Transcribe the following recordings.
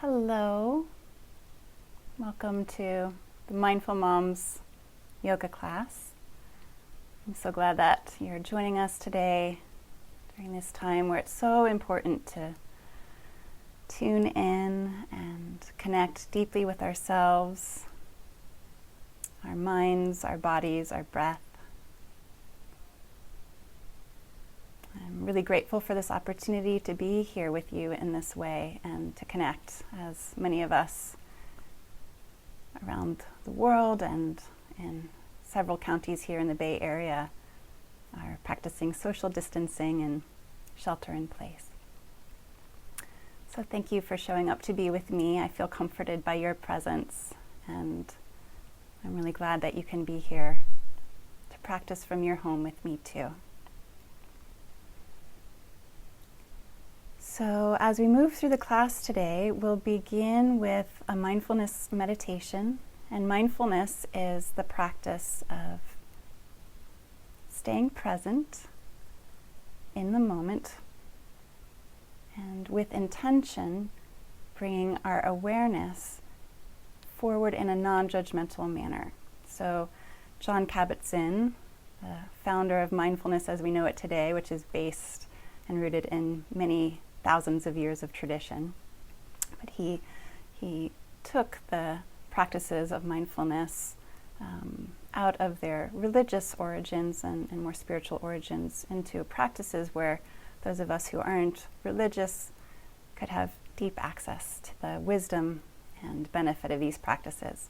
Hello, welcome to the Mindful Moms yoga class. I'm so glad that you're joining us today during this time where it's so important to tune in and connect deeply with ourselves, our minds, our bodies, our breath. I'm really grateful for this opportunity to be here with you in this way and to connect, as many of us around the world and in several counties here in the Bay Area are practicing social distancing and shelter in place. So thank you for showing up to be with me. I feel comforted by your presence, and I'm really glad that you can be here to practice from your home with me too. So as we move through the class today, we'll begin with a mindfulness meditation. And mindfulness is the practice of staying present in the moment and with intention, bringing our awareness forward in a non-judgmental manner. So Jon Kabat-Zinn, the founder of mindfulness as we know it today, which is based and rooted in many thousands of years of tradition. But he took the practices of mindfulness out of their religious origins and more spiritual origins into practices where those of us who aren't religious could have deep access to the wisdom and benefit of these practices.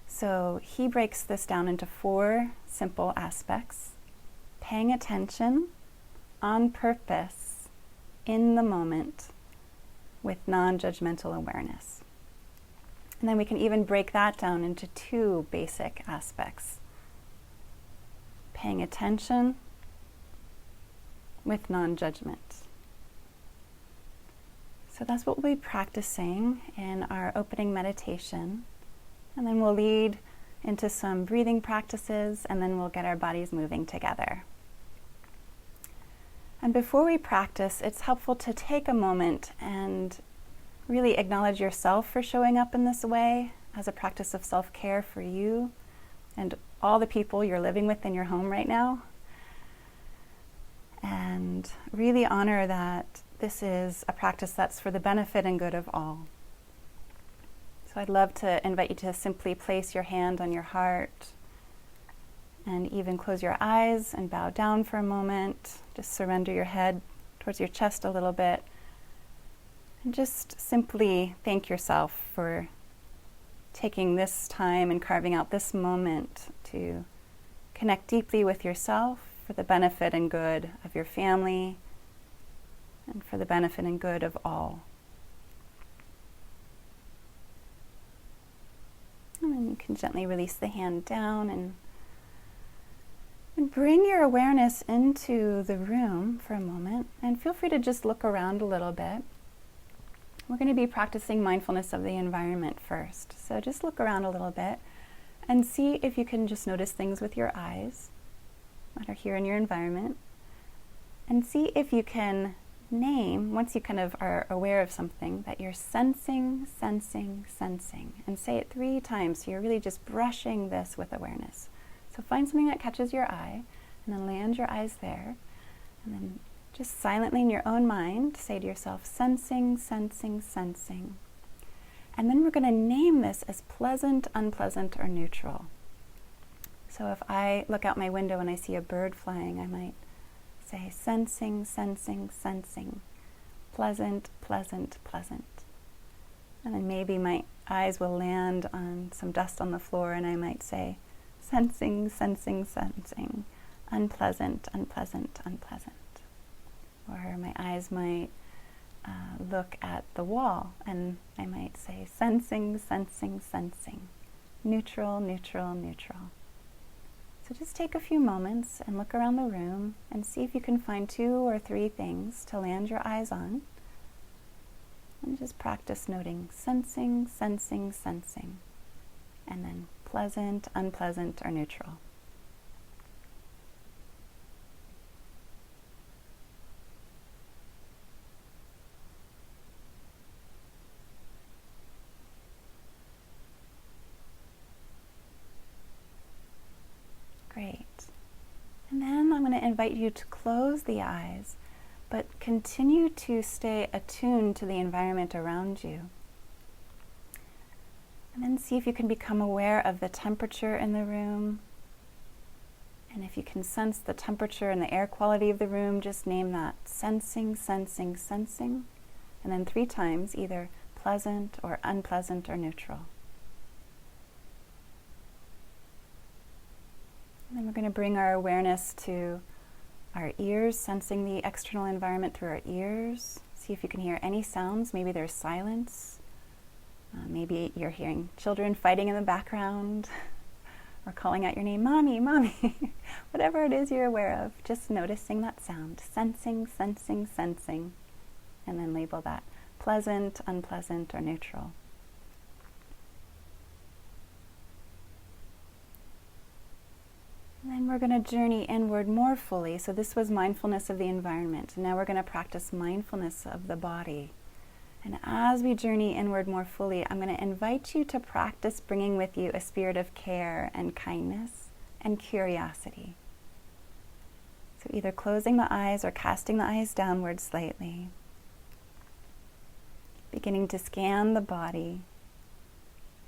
So he breaks this down into 4 simple aspects: paying attention on purpose in the moment with non-judgmental awareness. And then we can even break that down into 2 basic aspects: paying attention with non-judgment. So that's what we'll be practicing in our opening meditation. And then we'll lead into some breathing practices, and then we'll get our bodies moving together. And before we practice, it's helpful to take a moment and really acknowledge yourself for showing up in this way as a practice of self-care for you and all the people you're living with in your home right now. And really honor that this is a practice that's for the benefit and good of all. So I'd love to invite you to simply place your hand on your heart and even close your eyes and bow down for a moment. Just surrender your head towards your chest a little bit. And just simply thank yourself for taking this time and carving out this moment to connect deeply with yourself for the benefit and good of your family and for the benefit and good of all. And then you can gently release the hand down and bring your awareness into the room for a moment, and feel free to just look around a little bit. We're going to be practicing mindfulness of the environment first. So just look around a little bit and see if you can just notice things with your eyes that are here in your environment. And see if you can name, once you kind of are aware of something, that you're sensing, sensing, sensing. And say it 3 times, so you're really just brushing this with awareness. So find something that catches your eye, and then land your eyes there, and then just silently in your own mind say to yourself, sensing, sensing, sensing. And then we're going to name this as pleasant, unpleasant, or neutral. So if I look out my window and I see a bird flying, I might say sensing, sensing, sensing, pleasant, pleasant, pleasant. And then maybe my eyes will land on some dust on the floor, and I might say sensing, sensing, sensing, unpleasant, unpleasant, unpleasant. Or my eyes might look at the wall, and I might say sensing, sensing, sensing, neutral, neutral, neutral. So just take a few moments and look around the room and see if you can find 2 or 3 things to land your eyes on. And just practice noting sensing, sensing, sensing, and then pleasant, unpleasant, or neutral. invite you to close the eyes, but continue to stay attuned to the environment around you. And then see if you can become aware of the temperature in the room. And if you can sense the temperature and the air quality of the room, just name that sensing, sensing, sensing. And then 3 times, either pleasant or unpleasant or neutral. And then we're going to bring our awareness to our ears, sensing the external environment through our ears. See if you can hear any sounds. Maybe there's silence. Maybe you're hearing children fighting in the background or calling out your name, Mommy, Mommy. Whatever it is you're aware of, just noticing that sound. Sensing, sensing, sensing. And then label that pleasant, unpleasant, or neutral. And then we're going to journey inward more fully. So this was mindfulness of the environment. Now we're going to practice mindfulness of the body. And as we journey inward more fully, I'm going to invite you to practice bringing with you a spirit of care and kindness and curiosity. So either closing the eyes or casting the eyes downward slightly. Beginning to scan the body.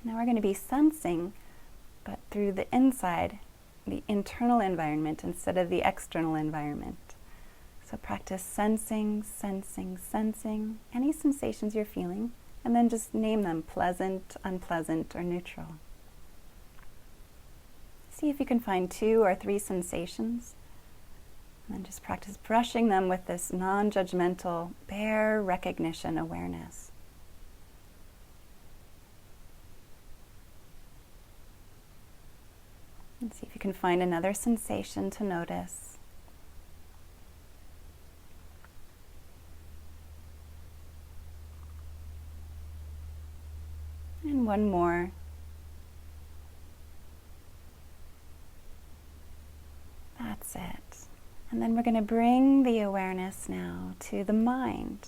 Now we're going to be sensing, but through the inside, the internal environment instead of the external environment. So practice sensing, sensing, sensing, any sensations you're feeling, and then just name them pleasant, unpleasant, or neutral. See if you can find 2 or 3 sensations, and then just practice brushing them with this non-judgmental, bare recognition awareness. And see if you can find another sensation to notice. And one more. That's it. And then we're going to bring the awareness now to the mind.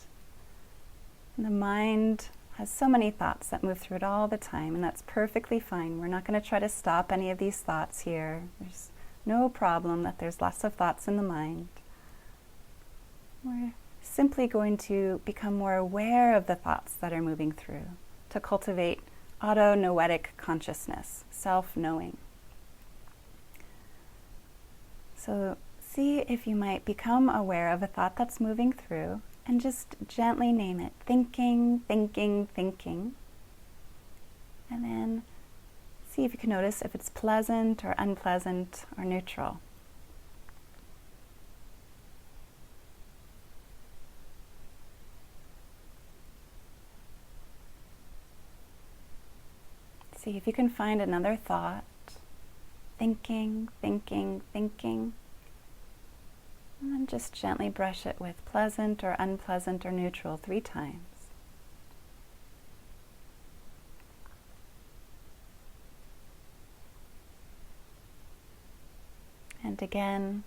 And the mind has so many thoughts that move through it all the time, and that's perfectly fine. We're not going to try to stop any of these thoughts here. There's no problem that there's lots of thoughts in the mind. We're simply going to become more aware of the thoughts that are moving through, to cultivate auto-noetic consciousness, self-knowing. So see if you might become aware of a thought that's moving through and just gently name it. Thinking, thinking, thinking. And then see if you can notice if it's pleasant or unpleasant or neutral. See if you can find another thought. Thinking, thinking, thinking. And then just gently brush it with pleasant or unpleasant or neutral 3 times. And again,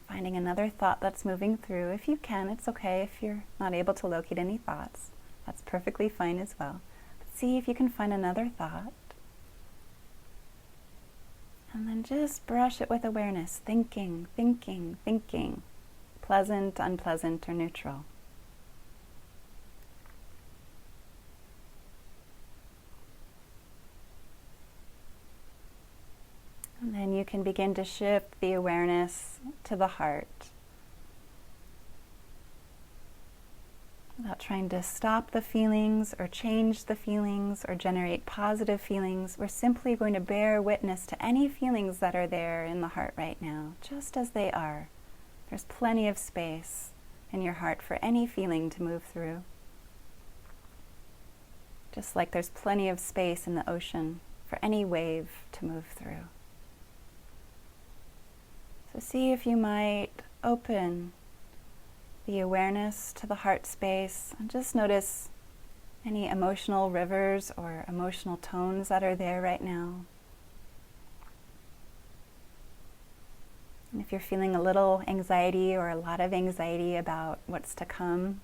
finding another thought that's moving through. If you can, it's okay if you're not able to locate any thoughts. That's perfectly fine as well. But see if you can find another thought. And then just brush it with awareness. Thinking, thinking, thinking. Pleasant, unpleasant, or neutral. And then you can begin to shift the awareness to the heart. Without trying to stop the feelings or change the feelings or generate positive feelings, we're simply going to bear witness to any feelings that are there in the heart right now, just as they are. There's plenty of space in your heart for any feeling to move through. Just like there's plenty of space in the ocean for any wave to move through. So see if you might open the awareness to the heart space and just notice any emotional rivers or emotional tones that are there right now. And if you're feeling a little anxiety or a lot of anxiety about what's to come,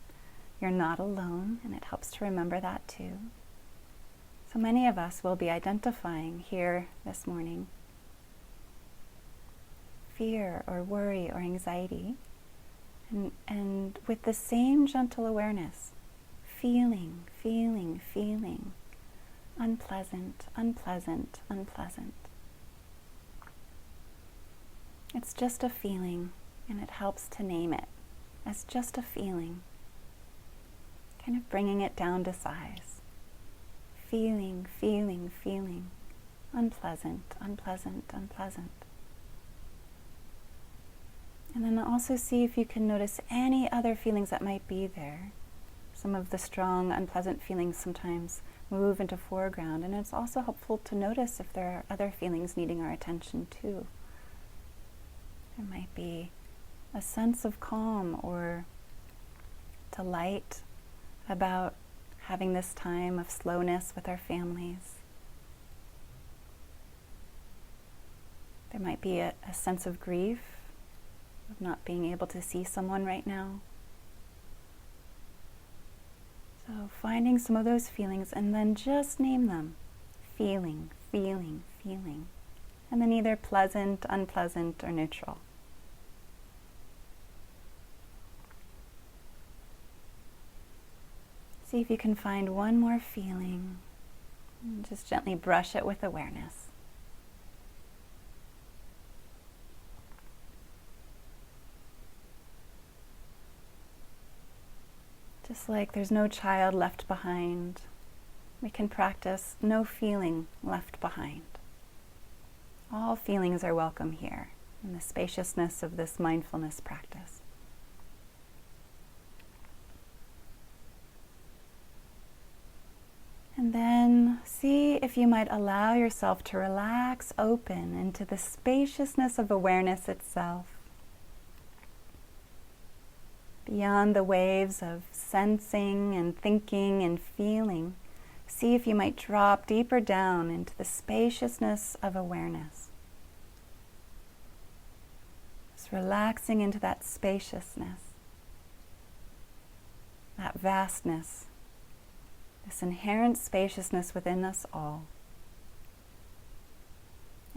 you're not alone, and it helps to remember that too. So many of us will be identifying here this morning fear or worry or anxiety. And with the same gentle awareness, feeling, feeling, feeling, unpleasant, unpleasant, unpleasant. It's just a feeling, and it helps to name it as just a feeling, kind of bringing it down to size. Feeling, feeling, feeling, unpleasant, unpleasant, unpleasant. And then also see if you can notice any other feelings that might be there. Some of the strong, unpleasant feelings sometimes move into foreground, and it's also helpful to notice if there are other feelings needing our attention too. There might be a sense of calm or delight about having this time of slowness with our families. There might be a sense of grief of not being able to see someone right now. So finding some of those feelings and then just name them. Feeling, feeling, feeling. And then either pleasant, unpleasant, or neutral. See if you can find one more feeling. And just gently brush it with awareness. Just like there's no child left behind, we can practice no feeling left behind. All feelings are welcome here in the spaciousness of this mindfulness practice. And then see if you might allow yourself to relax open into the spaciousness of awareness itself. Beyond the waves of sensing and thinking and feeling, see if you might drop deeper down into the spaciousness of awareness. Just relaxing into that spaciousness, that vastness, this inherent spaciousness within us all.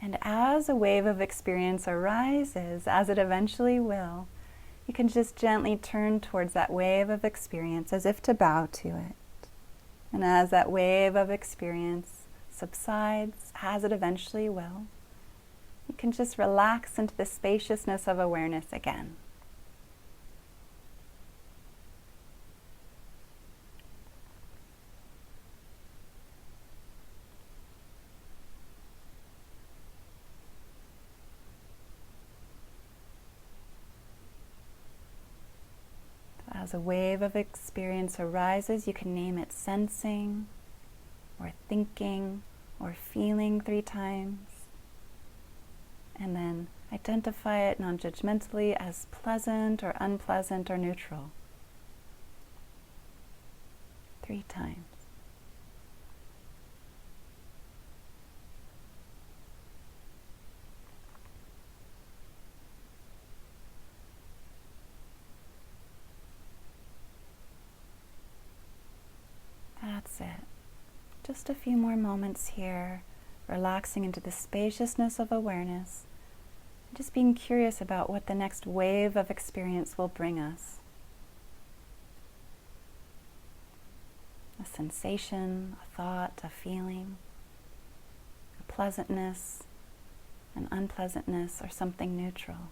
And as a wave of experience arises, as it eventually will, you can just gently turn towards that wave of experience as if to bow to it. And as that wave of experience subsides, as it eventually will, you can just relax into the spaciousness of awareness again. As a wave of experience arises, you can name it sensing, or thinking, or feeling 3 times. And then identify it non-judgmentally as pleasant or unpleasant or neutral. 3 times. That's it. Just a few more moments here, relaxing into the spaciousness of awareness, just being curious about what the next wave of experience will bring us. A sensation, a thought, a feeling, a pleasantness, an unpleasantness, or something neutral.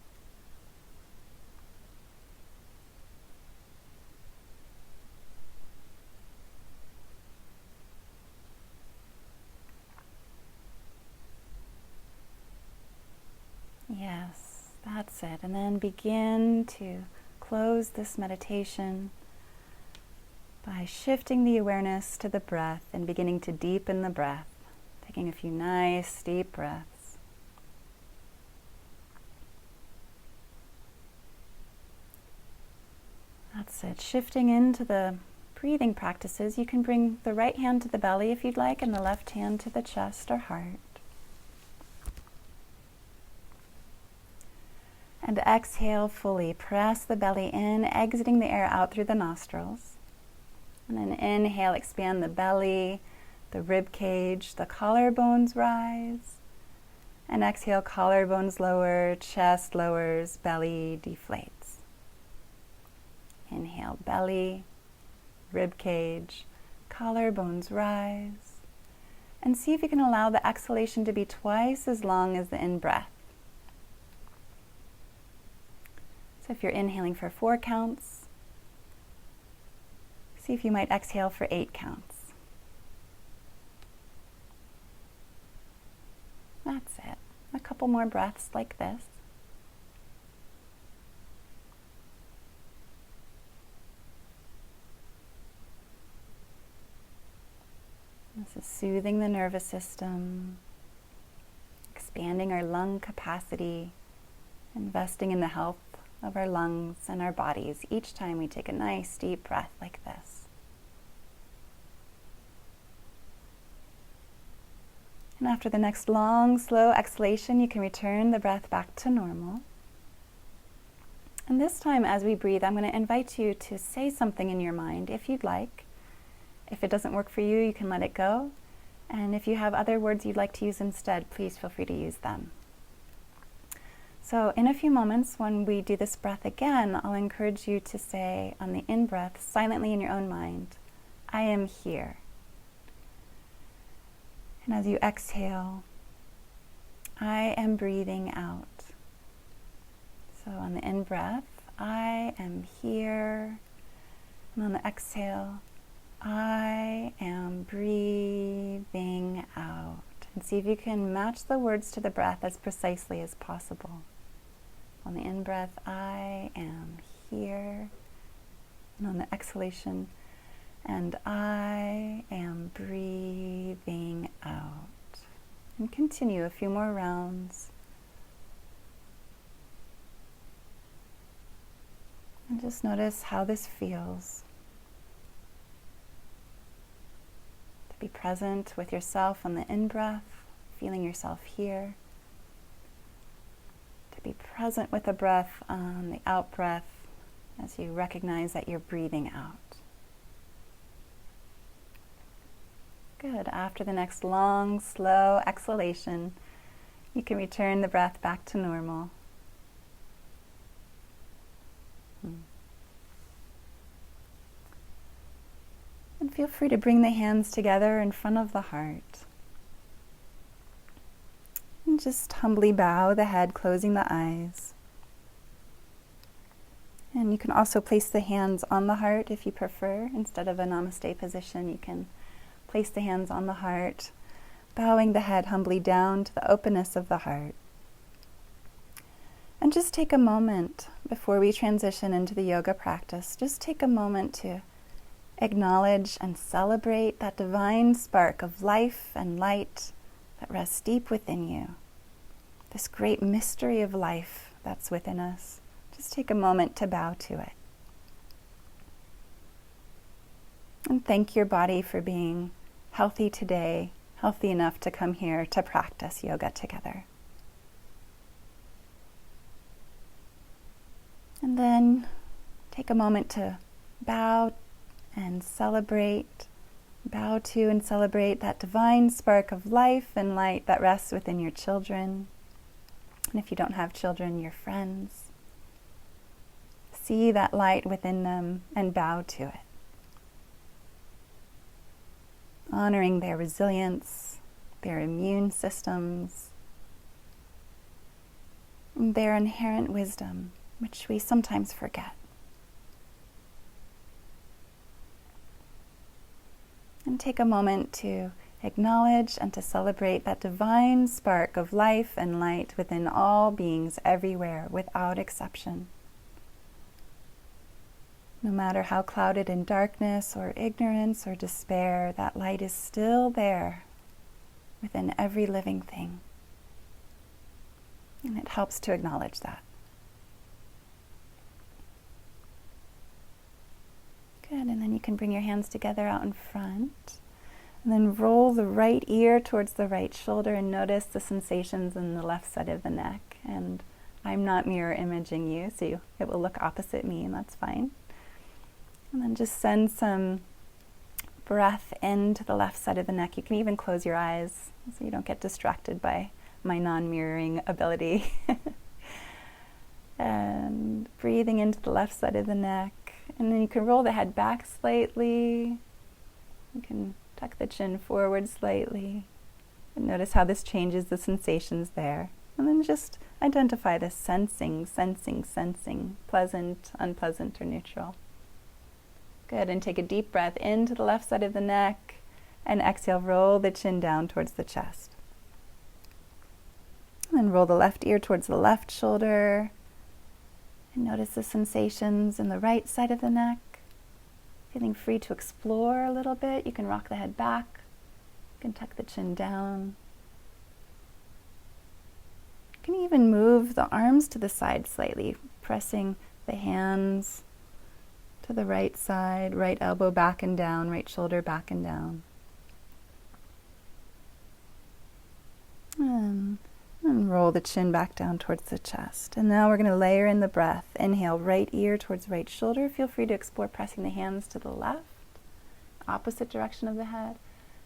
Yes, that's it. And then begin to close this meditation by shifting the awareness to the breath and beginning to deepen the breath, taking a few nice deep breaths. That's it. Shifting into the breathing practices, you can bring the right hand to the belly if you'd like, and the left hand to the chest or heart. And exhale fully. Press the belly in, exiting the air out through the nostrils. And then inhale, expand the belly, the rib cage, the collarbones rise. And exhale, collarbones lower, chest lowers, belly deflates. Inhale, belly, rib cage, collarbones rise. And see if you can allow the exhalation to be twice as long as the in-breath. So if you're inhaling for 4 counts, see if you might exhale for 8 counts. That's it. A couple more breaths like this. This is soothing the nervous system, expanding our lung capacity, investing in the health of our lungs and our bodies each time we take a nice deep breath like this. And after the next long, slow exhalation, you can return the breath back to normal. And this time as we breathe, I'm going to invite you to say something in your mind if you'd like. If it doesn't work for you, you can let it go. And if you have other words you'd like to use instead, please feel free to use them. So in a few moments, when we do this breath again, I'll encourage you to say on the in-breath, silently in your own mind, I am here. And as you exhale, I am breathing out. So on the in-breath, I am here. And on the exhale, I am breathing out. And see if you can match the words to the breath as precisely as possible. On the in-breath, I am here. And on the exhalation, and I am breathing out. And continue a few more rounds. And just notice how this feels. To be present with yourself on the in-breath, feeling yourself here. To be present with the breath on the out-breath as you recognize that you're breathing out. Good. After the next long, slow exhalation, you can return the breath back to normal. And feel free to bring the hands together in front of the heart. And just humbly bow the head, closing the eyes. And you can also place the hands on the heart if you prefer. Instead of a namaste position, you can place the hands on the heart, bowing the head humbly down to the openness of the heart. And just take a moment before we transition into the yoga practice. Just take a moment to acknowledge and celebrate that divine spark of life and light that rests deep within you. This great mystery of life that's within us. Just take a moment to bow to it. And thank your body for being healthy today, healthy enough to come here to practice yoga together. And then take a moment to bow and celebrate, bow to and celebrate that divine spark of life and light that rests within your children. And if you don't have children, your friends. See that light within them and bow to it. Honoring their resilience, their immune systems, and their inherent wisdom, which we sometimes forget. And take a moment to acknowledge and to celebrate that divine spark of life and light within all beings everywhere, without exception. No matter how clouded in darkness or ignorance or despair, that light is still there within every living thing. And it helps to acknowledge that. Good, and then you can bring your hands together out in front. And then roll the right ear towards the right shoulder and notice the sensations in the left side of the neck. And I'm not mirror imaging you, so it will look opposite me, and that's fine. And then just send some breath into the left side of the neck. You can even close your eyes so you don't get distracted by my non-mirroring ability. And breathing into the left side of the neck. And then you can roll the head back slightly. You can tuck the chin forward slightly. And notice how this changes the sensations there. And then just identify the sensing, pleasant, unpleasant, or neutral. Good, and take a deep breath into the left side of the neck. And exhale, roll the chin down towards the chest. And then roll the left ear towards the left shoulder. And notice the sensations in the right side of the neck. Feeling free to explore a little bit. You can rock the head back. You can tuck the chin down. You can even move the arms to the side slightly, pressing the hands to the right side, right elbow back and down, right shoulder back and down. And roll the chin back down towards the chest. And now we're going to layer in the breath. Inhale, right ear towards right shoulder. Feel free to explore pressing the hands to the left, opposite direction of the head.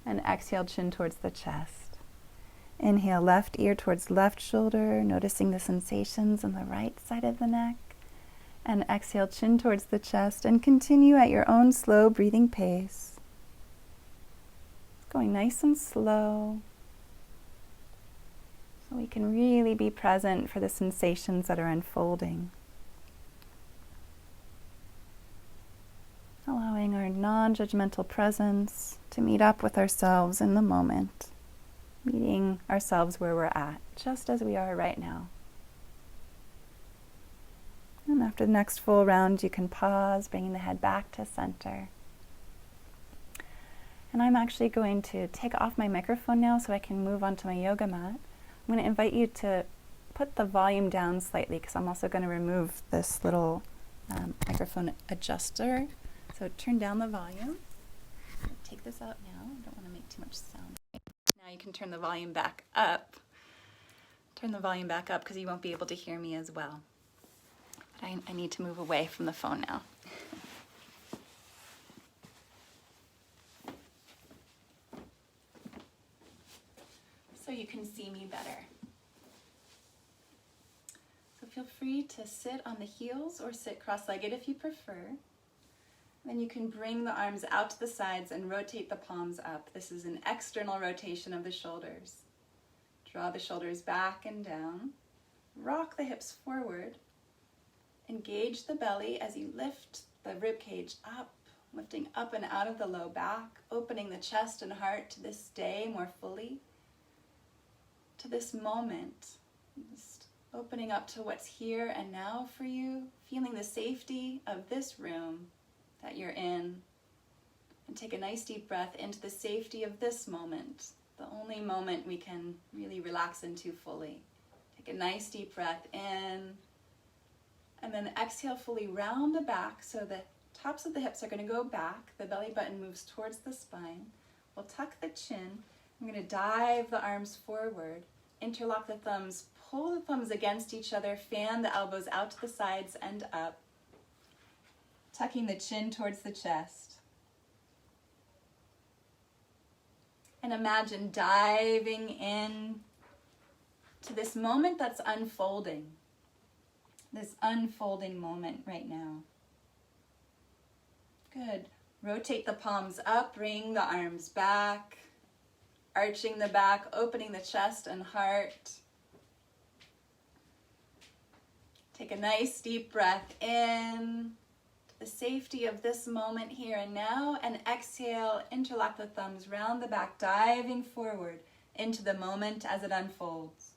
And exhale, chin towards the chest. Inhale, left ear towards left shoulder, noticing the sensations on the right side of the neck. And exhale, chin towards the chest. And continue at your own slow breathing pace. Going nice and slow. So we can really be present for the sensations that are unfolding. Allowing our non-judgmental presence to meet up with ourselves in the moment. Meeting ourselves where we're at, just as we are right now. And after the next full round, you can pause, bringing the head back to center. And I'm actually going to take off my microphone now so I can move onto my yoga mat. I'm going to invite you to put the volume down slightly because I'm also going to remove this little microphone adjuster. So turn down the volume. Take this out now. I don't want to make too much sound. Now you can turn the volume back up. Turn the volume back up because you won't be able to hear me as well. But I need to move away from the phone now. So you can see me better. So feel free to sit on the heels or sit cross-legged if you prefer. Then you can bring the arms out to the sides and rotate the palms up. This is an external rotation of the shoulders. Draw the shoulders back and down. Rock the hips forward. Engage the belly as you lift the rib cage up, lifting up and out of the low back, opening the chest and heart to this day more fully. To this moment, just opening up to what's here and now for you, feeling the safety of this room that you're in. And take a nice deep breath into the safety of this moment, the only moment we can really relax into fully. Take a nice deep breath in, and then exhale fully round the back so the tops of the hips are going to go back, the belly button moves towards the spine. We'll tuck the chin. I'm going to dive the arms forward, interlock the thumbs, pull the thumbs against each other, fan the elbows out to the sides and up, tucking the chin towards the chest. And imagine diving in to this moment that's unfolding, this unfolding moment right now. Good. Rotate the palms up, bring the arms back, arching the back, opening the chest and heart. Take a nice deep breath in to the safety of this moment here and now, and exhale, interlock the thumbs round the back, diving forward into the moment as it unfolds.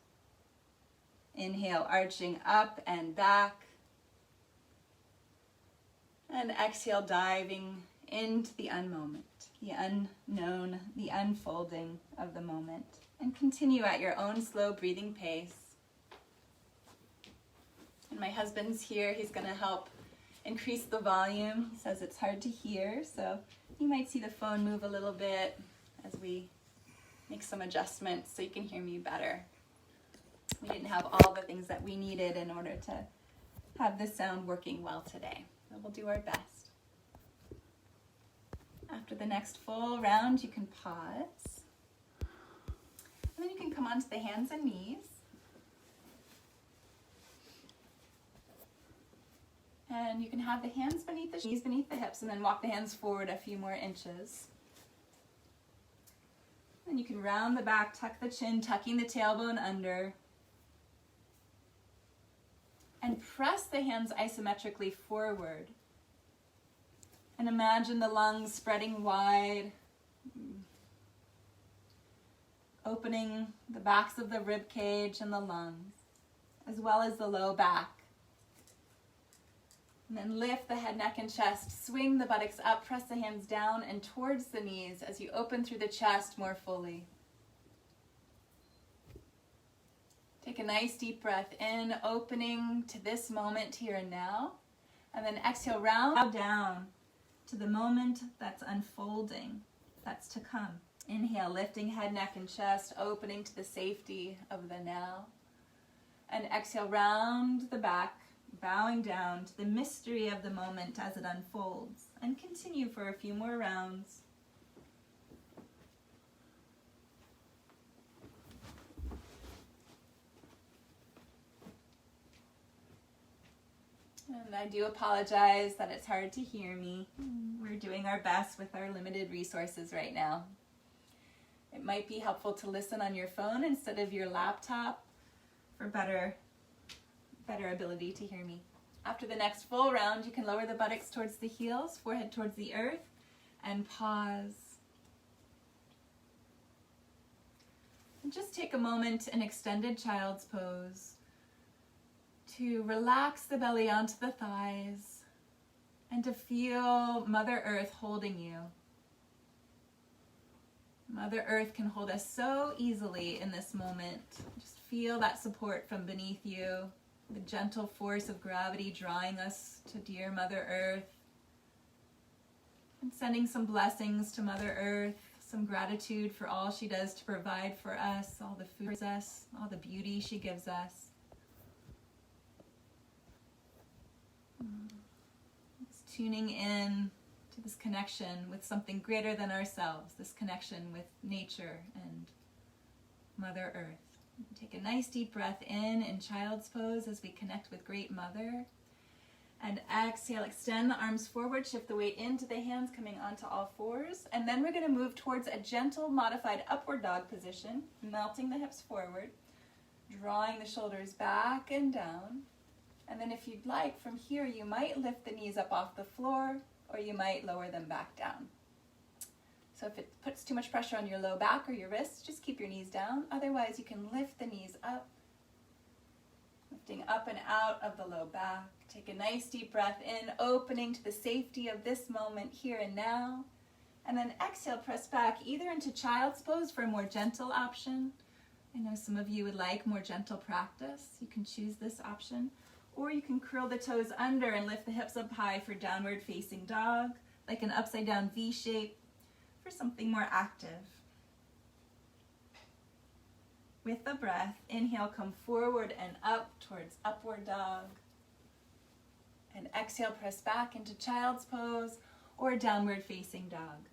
Inhale, arching up and back. And exhale, diving into the unmoment, the unknown, the unfolding of the moment. And continue at your own slow breathing pace. And my husband's here. He's going to help increase the volume. He says it's hard to hear, so you might see the phone move a little bit as we make some adjustments so you can hear me better. We didn't have all the things that we needed in order to have this sound working well today. So we'll do our best. After the next full round, you can pause. And then you can come onto the hands and knees. And you can have the hands beneath the knees, beneath the hips, and then walk the hands forward a few more inches. And you can round the back, tuck the chin, tucking the tailbone under. And press the hands isometrically forward. And imagine the lungs spreading wide, opening the backs of the rib cage and the lungs, as well as the low back. And then lift the head, neck, and chest. Swing the buttocks up, press the hands down and towards the knees as you open through the chest more fully. Take a nice deep breath in, opening to this moment here and now. And then exhale, round down to the moment that's unfolding, that's to come. Inhale, lifting head, neck, and chest, opening to the safety of the now. And exhale, round the back, bowing down to the mystery of the moment as it unfolds. And continue for a few more rounds. And I do apologize that it's hard to hear me. We're doing our best with our limited resources right now. It might be helpful to listen on your phone instead of your laptop for better ability to hear me. After the next full round, you can lower the buttocks towards the heels, forehead towards the earth, and pause. And just take a moment in extended child's pose to relax the belly onto the thighs and to feel Mother Earth holding you. Mother Earth can hold us so easily in this moment. Just feel that support from beneath you, the gentle force of gravity drawing us to dear Mother Earth, and sending some blessings to Mother Earth, some gratitude for all she does to provide for us, all the food for us, all the beauty she gives us. Just tuning in to this connection with something greater than ourselves, this connection with nature and Mother Earth. Take a nice deep breath in child's pose as we connect with Great Mother. And exhale, extend the arms forward, shift the weight into the hands, coming onto all fours. And then we're going to move towards a gentle modified upward dog position, melting the hips forward, drawing the shoulders back and down. And then if you'd like, from here, you might lift the knees up off the floor, or you might lower them back down. So if it puts too much pressure on your low back or your wrists, just keep your knees down. Otherwise, you can lift the knees up, lifting up and out of the low back. Take a nice deep breath in, opening to the safety of this moment here and now. And then exhale, press back either into child's pose for a more gentle option. I know some of you would like more gentle practice. You can choose this option. Or you can curl the toes under and lift the hips up high for downward facing dog, like an upside down V shape, for something more active. With the breath, inhale, come forward and up towards upward dog. And exhale, press back into child's pose or downward facing dog.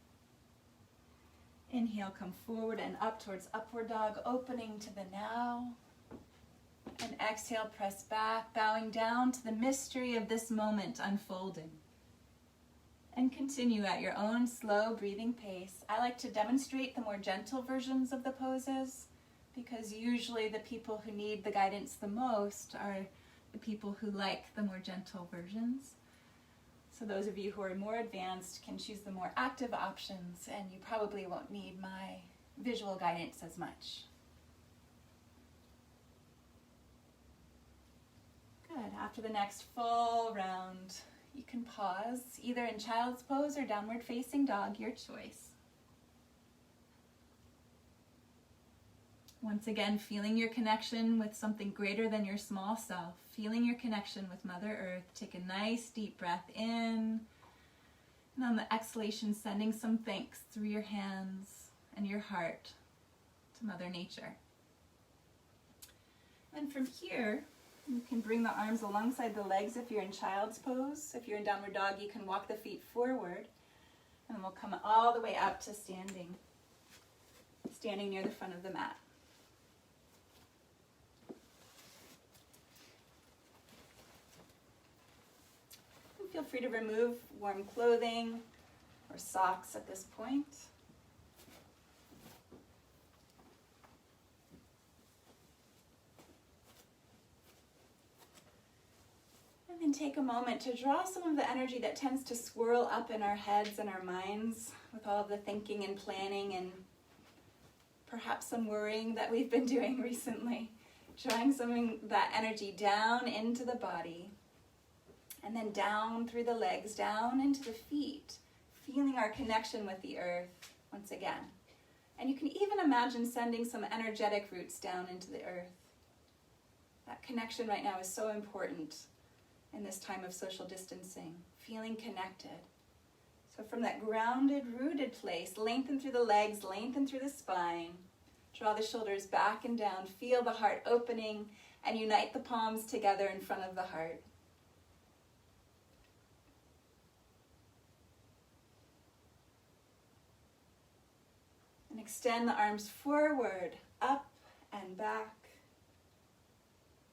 Inhale, come forward and up towards upward dog, opening to the now. And exhale, press back, bowing down to the mystery of this moment unfolding. And continue at your own slow breathing pace. I like to demonstrate the more gentle versions of the poses because usually the people who need the guidance the most are the people who like the more gentle versions. So those of you who are more advanced can choose the more active options, and you probably won't need my visual guidance as much. Good. After the next full round, you can pause, either in child's pose or downward facing dog, your choice. Once again, feeling your connection with something greater than your small self, feeling your connection with Mother Earth. Take a nice deep breath in, and on the exhalation, sending some thanks through your hands and your heart to Mother Nature. And from here, you can bring the arms alongside the legs if you're in child's pose. If you're in downward dog, you can walk the feet forward, and we'll come all the way up to standing near the front of the mat. Feel free to remove warm clothing or socks at this point. And then take a moment to draw some of the energy that tends to swirl up in our heads and our minds with all of the thinking and planning and perhaps some worrying that we've been doing recently. Drawing some of that energy down into the body and then down through the legs, down into the feet, feeling our connection with the earth once again. And you can even imagine sending some energetic roots down into the earth. That connection right now is so important in this time of social distancing, feeling connected. So from that grounded, rooted place, lengthen through the legs, lengthen through the spine, draw the shoulders back and down, feel the heart opening, and unite the palms together in front of the heart. And extend the arms forward, up and back.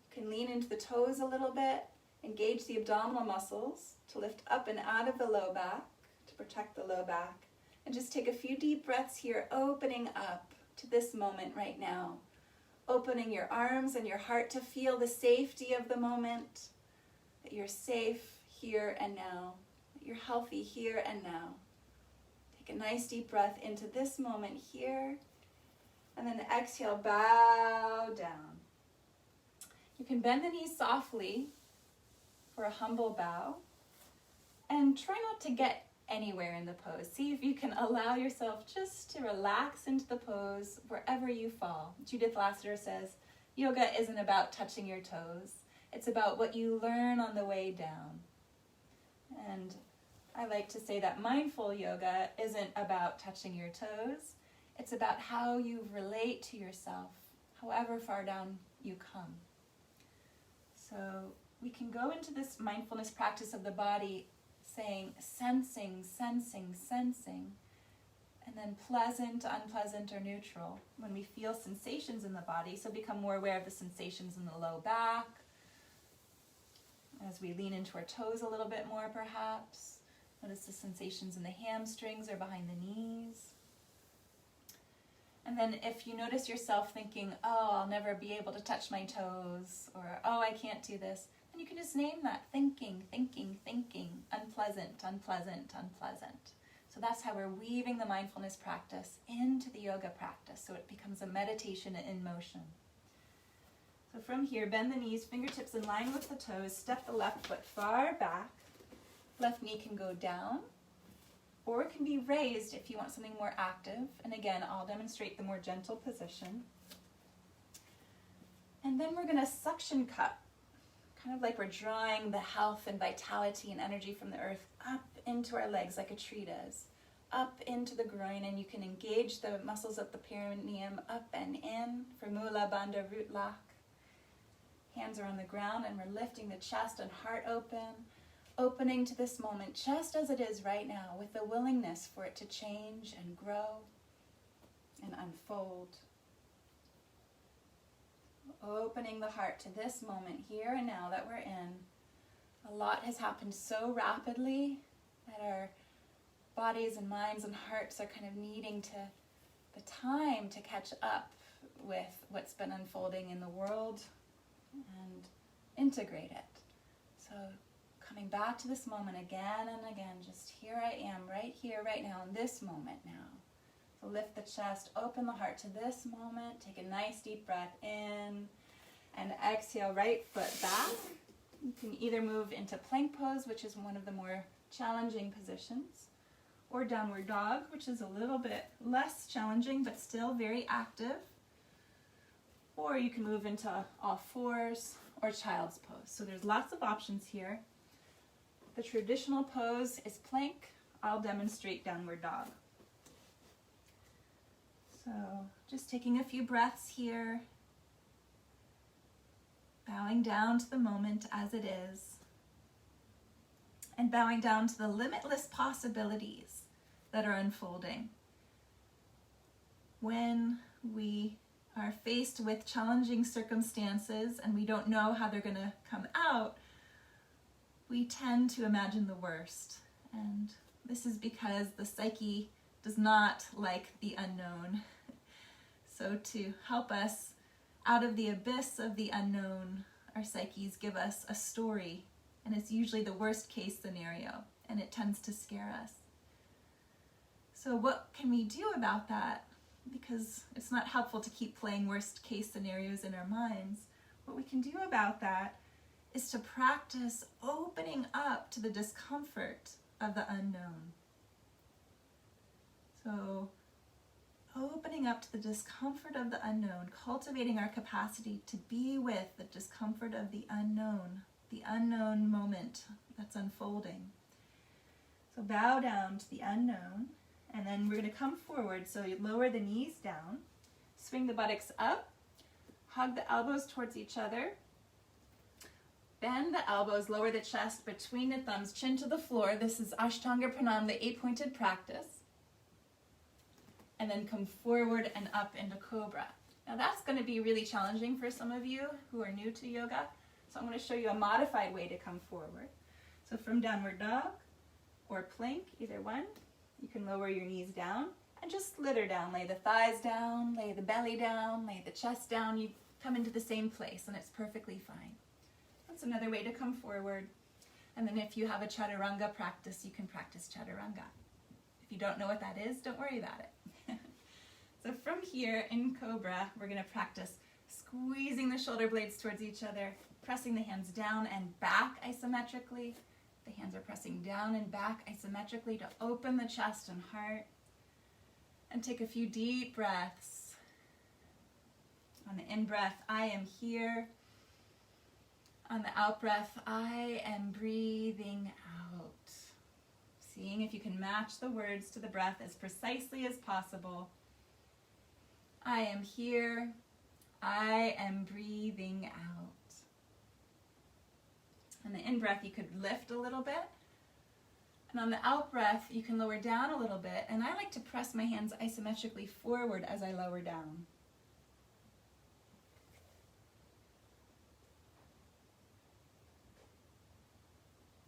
You can lean into the toes a little bit, engage the abdominal muscles to lift up and out of the low back, to protect the low back. And just take a few deep breaths here, opening up to this moment right now. Opening your arms and your heart to feel the safety of the moment, that you're safe here and now, that you're healthy here and now. Take a nice deep breath into this moment here, and then exhale, bow down. You can bend the knees softly for a humble bow, and try not to get anywhere in the pose. See if you can allow yourself just to relax into the pose wherever you fall. Judith Lasseter says, yoga isn't about touching your toes. It's about what you learn on the way down. And I like to say that mindful yoga isn't about touching your toes. It's about how you relate to yourself, however far down you come. So we can go into this mindfulness practice of the body saying sensing, sensing, sensing, and then pleasant, unpleasant, or neutral when we feel sensations in the body. So become more aware of the sensations in the low back as we lean into our toes a little bit more perhaps. Notice the sensations in the hamstrings or behind the knees. And then if you notice yourself thinking, oh, I'll never be able to touch my toes, or oh, I can't do this, then you can just name that thinking, thinking, thinking, unpleasant, unpleasant, unpleasant. So that's how we're weaving the mindfulness practice into the yoga practice, so it becomes a meditation in motion. So from here, bend the knees, fingertips in line with the toes, step the left foot far back. Left knee can go down, or it can be raised if you want something more active. And again, I'll demonstrate the more gentle position. And then we're going to suction cup, kind of like we're drawing the health and vitality and energy from the earth up into our legs like a tree does, up into the groin, and you can engage the muscles of the perineum up and in for Mula Bandha Root Lock. Hands are on the ground and we're lifting the chest and heart open, opening to this moment just as it is right now with the willingness for it to change and grow and unfold. Opening the heart to this moment here and now that we're in. A lot has happened so rapidly that our bodies and minds and hearts are kind of needing the time to catch up with what's been unfolding in the world and integrate it. So coming back to this moment again and again, just here I am, right here, right now, in this moment now. So lift the chest, open the heart to this moment, take a nice deep breath in, and exhale, right foot back. You can either move into plank pose, which is one of the more challenging positions, or downward dog, which is a little bit less challenging, but still very active. Or you can move into all fours or child's pose. So there's lots of options here. The traditional pose is plank. I'll demonstrate downward dog. So just taking a few breaths here, bowing down to the moment as it is, and bowing down to the limitless possibilities that are unfolding. When we are faced with challenging circumstances and we don't know how they're going to come out, we tend to imagine the worst, and this is because the psyche does not like the unknown. So to help us out of the abyss of the unknown, our psyches give us a story, and it's usually the worst case scenario, and it tends to scare us. So what can we do about that? Because it's not helpful to keep playing worst case scenarios in our minds. What we can do about that is to practice opening up to the discomfort of the unknown. So opening up to the discomfort of the unknown, cultivating our capacity to be with the discomfort of the unknown moment that's unfolding. So bow down to the unknown, and then we're going to come forward. So you lower the knees down, swing the buttocks up, hug the elbows towards each other, bend the elbows, lower the chest between the thumbs, chin to the floor. This is Ashtanga Pranam, the 8-pointed practice. And then come forward and up into Cobra. Now that's going to be really challenging for some of you who are new to yoga. So I'm going to show you a modified way to come forward. So from downward dog or plank, either one, you can lower your knees down and just slither down. Lay the thighs down, lay the belly down, lay the chest down. You come into the same place and it's perfectly fine. That's another way to come forward. And then if you have a chaturanga practice, you can practice chaturanga. If you don't know what that is, don't worry about it. So from here in Cobra, we're going to practice squeezing the shoulder blades towards each other, pressing the hands down and back isometrically. The hands are pressing down and back isometrically to open the chest and heart. And take a few deep breaths. On the in-breath, I am here. On the out-breath, I am breathing out. Seeing if you can match the words to the breath as precisely as possible. I am here. I am breathing out. On the in-breath, you could lift a little bit. And on the out-breath, you can lower down a little bit. And I like to press my hands isometrically forward as I lower down.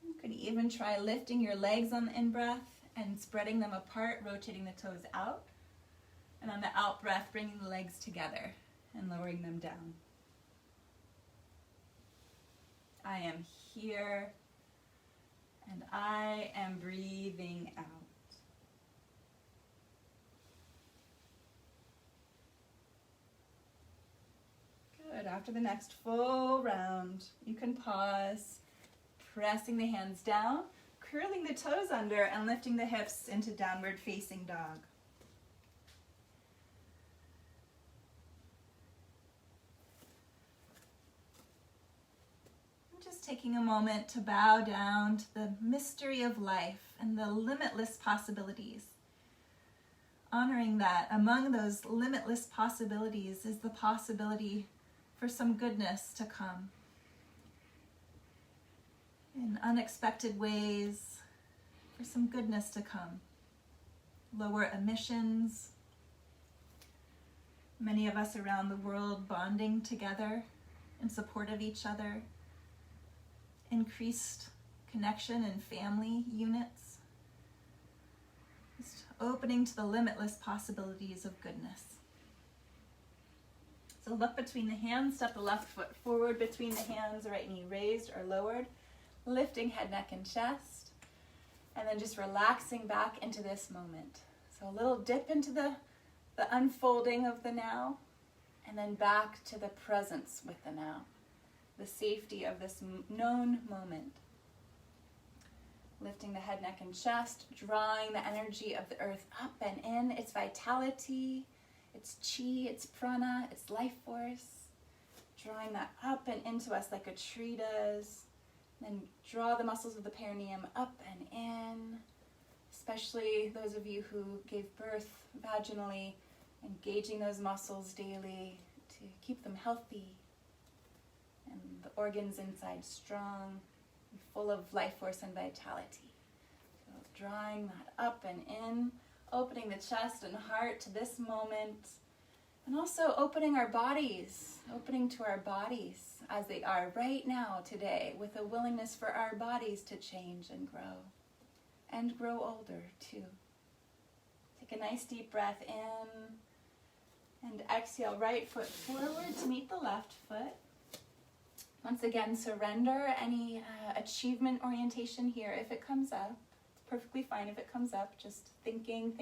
You could even try lifting your legs on the in-breath and spreading them apart, rotating the toes out. And on the out-breath, bringing the legs together and lowering them down. I am here, and I am breathing out. Good. After the next full round, you can pause, pressing the hands down, curling the toes under, and lifting the hips into downward facing dog. Taking a moment to bow down to the mystery of life and the limitless possibilities. Honoring that among those limitless possibilities is the possibility for some goodness to come. In unexpected ways, for some goodness to come. Lower emissions. Many of us around the world bonding together in support of each other. Increased connection in family units. Just opening to the limitless possibilities of goodness. So look between the hands, step the left foot forward between the hands, right knee raised or lowered, lifting head, neck, and chest, and then just relaxing back into this moment. So a little dip into the unfolding of the now, and then back to the presence with the now. The safety of this known moment. Lifting the head, neck, and chest, drawing the energy of the earth up and in, its vitality, its chi, its prana, its life force. Drawing that up and into us like a tree does. Then draw the muscles of the perineum up and in, especially those of you who gave birth vaginally, engaging those muscles daily to keep them healthy. And the organs inside strong, full of life force and vitality. So drawing that up and in, opening the chest and heart to this moment, And also opening our bodies, opening to our bodies as they are right now, today, with a willingness for our bodies to change and grow older too. Take a nice deep breath in and exhale, right foot forward to meet the left foot. Once again, surrender any achievement orientation here if it comes up. It's perfectly fine if it comes up, just thinking,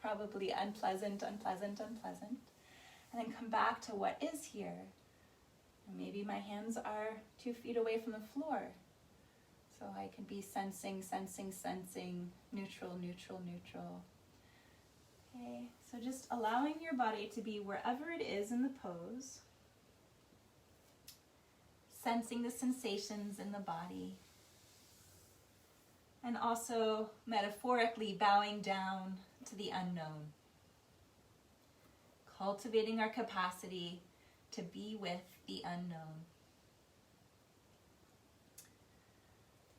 probably unpleasant. And then come back to what is here. Maybe my hands are 2 feet away from the floor. So I can be sensing, neutral. Okay, so just allowing your body to be wherever it is in the pose. Sensing the sensations in the body. And also metaphorically bowing down to the unknown. Cultivating our capacity to be with the unknown.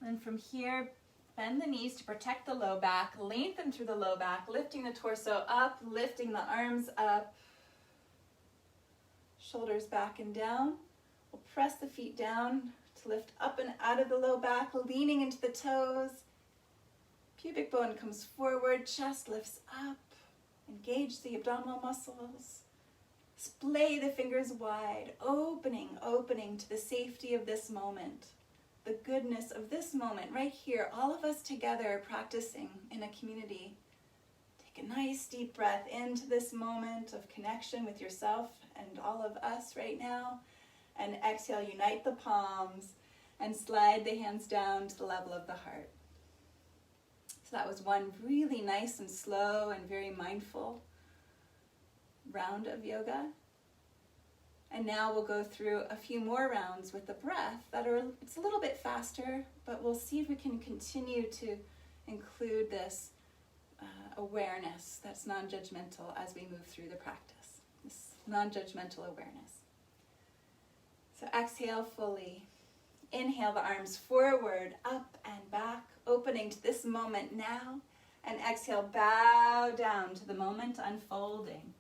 And from here, bend the knees to protect the low back, lengthen through the low back, lifting the torso up, lifting the arms up, shoulders back and down. We'll press the feet down to lift up and out of the low back, leaning into the toes. Pubic bone comes forward, chest lifts up. Engage the abdominal muscles. Splay the fingers wide, opening to the safety of this moment. The goodness of this moment right here, all of us together practicing in a community. Take a nice deep breath into this moment of connection with yourself and all of us right now. And exhale, unite the palms and slide the hands down to the level of the heart. So that was one really nice and slow and very mindful round of yoga. And now we'll go through a few more rounds with the breath it's a little bit faster, but we'll see if we can continue to include this awareness that's non-judgmental as we move through the practice. This non-judgmental awareness. So exhale fully. Inhale the arms forward, up and back, opening to this moment now. And exhale, bow down to the moment unfolding.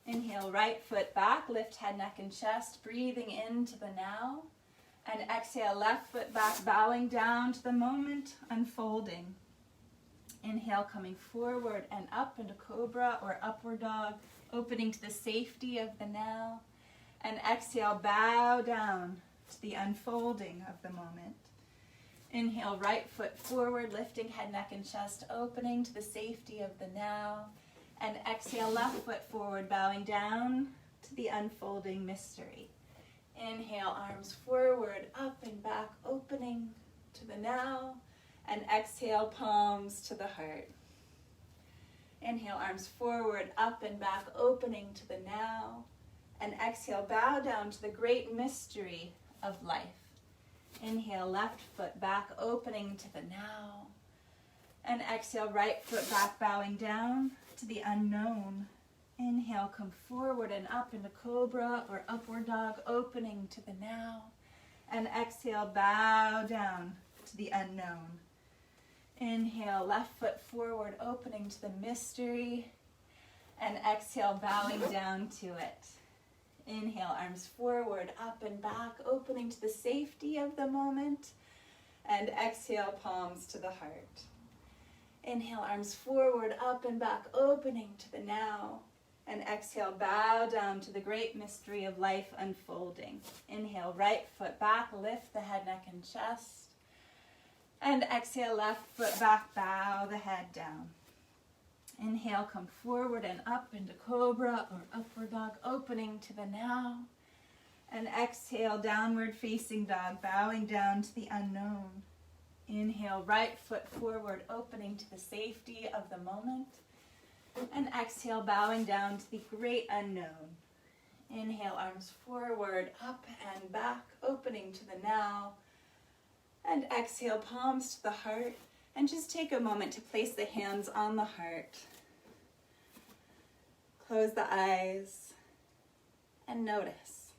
Inhale, right foot back, lift head, neck, and chest, breathing into the now. And exhale, left foot back, bowing down to the moment unfolding. Inhale, coming forward and up into cobra or upward dog, opening to the safety of the now. And exhale, bow down to the unfolding of the moment. Inhale, right foot forward, lifting head, neck, and chest, opening to the safety of the now. And exhale, left foot forward, bowing down to the unfolding mystery. Inhale, arms forward, up and back, opening to the now. And exhale, palms to the heart. Inhale, arms forward, up and back, opening to the now. And exhale, bow down to the great mystery of life. Inhale, left foot back, opening to the now. And exhale, right foot back, bowing down to the unknown. Inhale, come forward and up into cobra or upward dog, opening to the now. And exhale, bow down to the unknown. Inhale, left foot forward, opening to the mystery. And exhale, bowing down to it. Inhale, arms forward, up and back, opening to the safety of the moment. And exhale, palms to the heart. Inhale, arms forward, up and back, opening to the now. And exhale, bow down to the great mystery of life unfolding. Inhale, right foot back, lift the head, neck, and chest. And exhale, left foot back, bow the head down. Inhale, come forward and up into cobra or upward dog, opening to the now. And exhale, downward facing dog, bowing down to the unknown. Inhale, right foot forward, opening to the safety of the moment. And exhale, bowing down to the great unknown. Inhale, arms forward, up and back, opening to the now. And exhale, palms to the heart. And just take a moment to place the hands on the heart. Close the eyes and notice.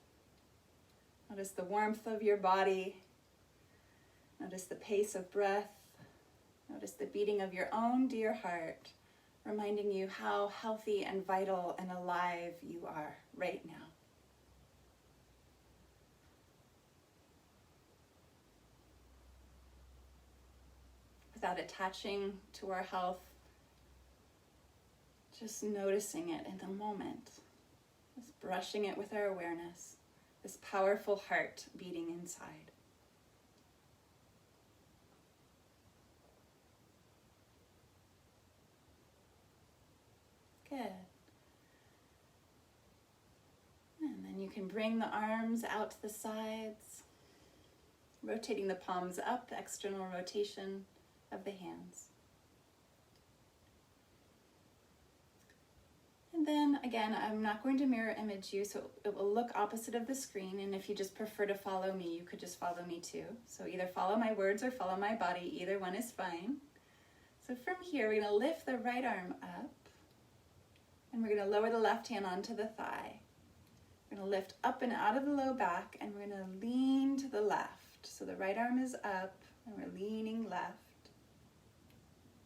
Notice the warmth of your body. Notice the pace of breath. Notice the beating of your own dear heart reminding you how healthy and vital and alive you are right now. Without attaching to our health, just noticing it in the moment, just brushing it with our awareness, this powerful heart beating inside. Good. And then you can bring the arms out to the sides, rotating the palms up, external rotation of the hands. And then again, I'm not going to mirror image you, so it will look opposite of the screen, and if you just prefer to follow me, you could just follow me too. So either follow my words or follow my body, either one is fine. So from here, we're going to lift the right arm up, and we're going to lower the left hand onto the thigh. We're going to lift up and out of the low back, and we're going to lean to the left. So the right arm is up, and we're leaning left.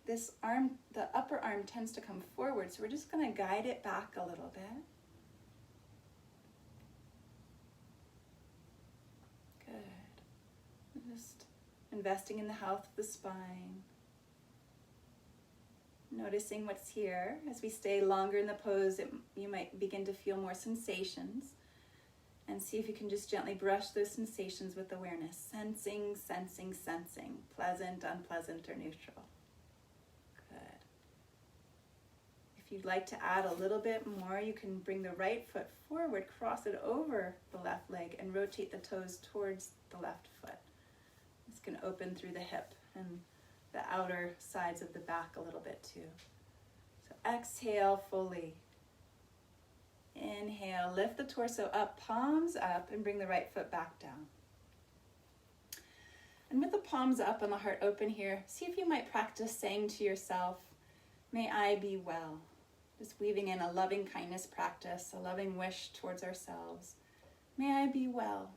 This arm, the upper arm tends to come forward, so we're just going to guide it back a little bit. Good. Just investing in the health of the spine. Noticing what's here. As we stay longer in the pose, you might begin to feel more sensations. And see if you can just gently brush those sensations with awareness. Sensing, sensing, sensing. Pleasant, unpleasant, or neutral. Good. If you'd like to add a little bit more, you can bring the right foot forward, cross it over the left leg, and rotate the toes towards the left foot. This can open through the hip and the outer sides of the back a little bit too. So exhale fully. Inhale, lift the torso up, palms up, and bring the right foot back down. And with the palms up and the heart open here, see if you might practice saying to yourself, may I be well. Just weaving in a loving kindness practice, a loving wish towards ourselves. May I be well.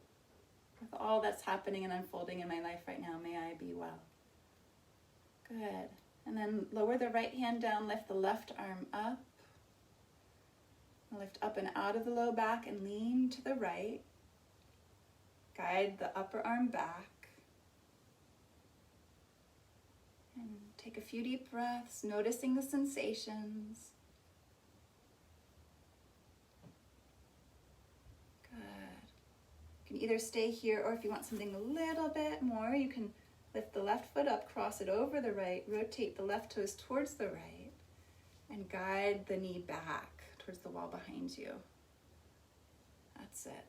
With all that's happening and unfolding in my life right now, may I be well. Good. And then lower the right hand down, lift the left arm up. Lift up and out of the low back and lean to the right. Guide the upper arm back. And take a few deep breaths, noticing the sensations. Good. You can either stay here, or if you want something a little bit more, you can lift the left foot up, cross it over the right, rotate the left toes towards the right, and guide the knee back towards the wall behind you. That's it.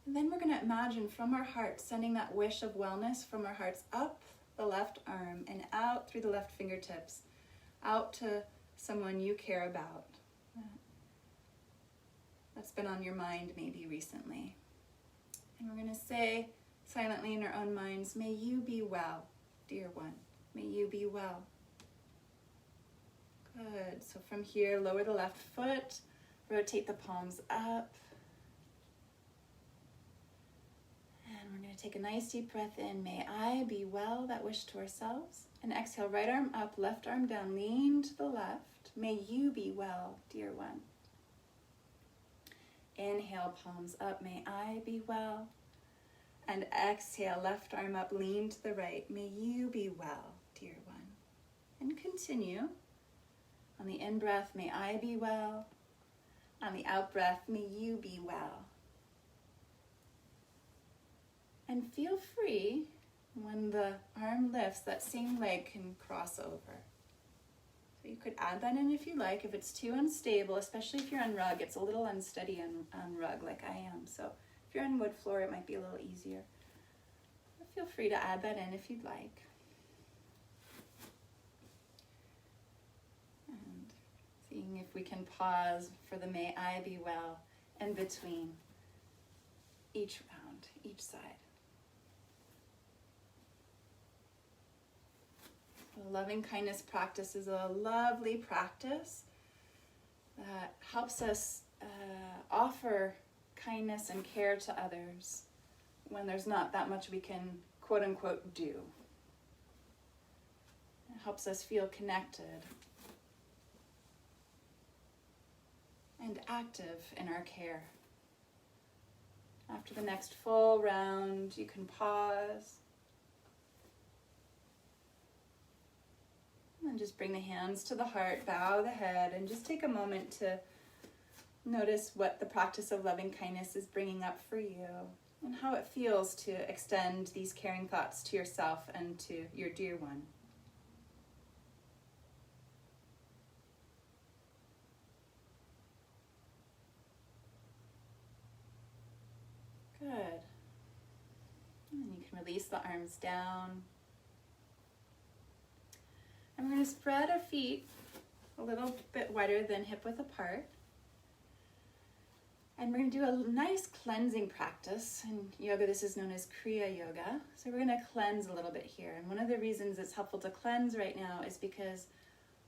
And then we're going to imagine from our heart, sending that wish of wellness from our hearts up the left arm and out through the left fingertips, out to someone you care about. That's been on your mind maybe recently. And we're going to say silently in our own minds, may you be well, dear one. May you be well. Good. So from here, lower the left foot, rotate the palms up. And we're going to take a nice deep breath in. May I be well, that wish to ourselves. And exhale, right arm up, left arm down, lean to the left. May you be well, dear one. Inhale, palms up, may I be well. And exhale, left arm up, lean to the right. May you be well, dear one. And continue. On the in-breath, may I be well. On the out-breath, may you be well. And feel free, when the arm lifts, that same leg can cross over. So you could add that in if you like. If it's too unstable, especially if you're on rug, it's a little unsteady on rug like I am. So if you're on wood floor, it might be a little easier. But feel free to add that in if you'd like. Seeing if we can pause for the may I be well in between each round, each side. The loving kindness practice is a lovely practice that helps us offer kindness and care to others when there's not that much we can quote unquote do. It helps us feel connected and active in our care. After the next full round, you can pause and just bring the hands to the heart, bow the head, and just take a moment to notice what the practice of loving kindness is bringing up for you and how it feels to extend these caring thoughts to yourself and to your dear one. Good. And you can release the arms down. And we're going to spread our feet a little bit wider than hip width apart. And we're going to do a nice cleansing practice. In yoga, this is known as Kriya Yoga. So we're going to cleanse a little bit here. And one of the reasons it's helpful to cleanse right now is because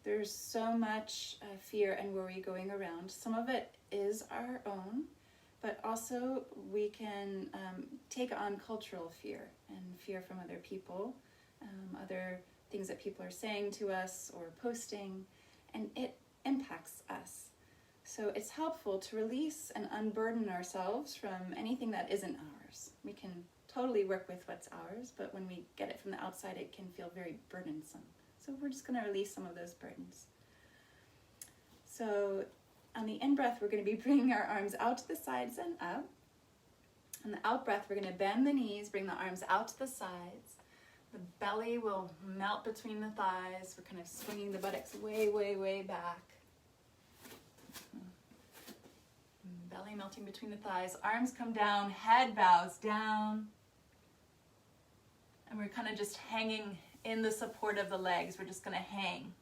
there's so much fear and worry going around. Some of it is our own, but also we can take on cultural fear and fear from other people, other things that people are saying to us or posting, and it impacts us. So it's helpful to release and unburden ourselves from anything that isn't ours. We can totally work with what's ours, but when we get it from the outside, it can feel very burdensome. So we're just going to release some of those burdens. So on the in-breath, we're going to be bringing our arms out to the sides and up. On the out-breath, we're going to bend the knees, bring the arms out to the sides. The belly will melt between the thighs. We're kind of swinging the buttocks way, way, way back. Belly melting between the thighs. Arms come down, head bows down. And we're kind of just hanging in the support of the legs. We're just going to hang.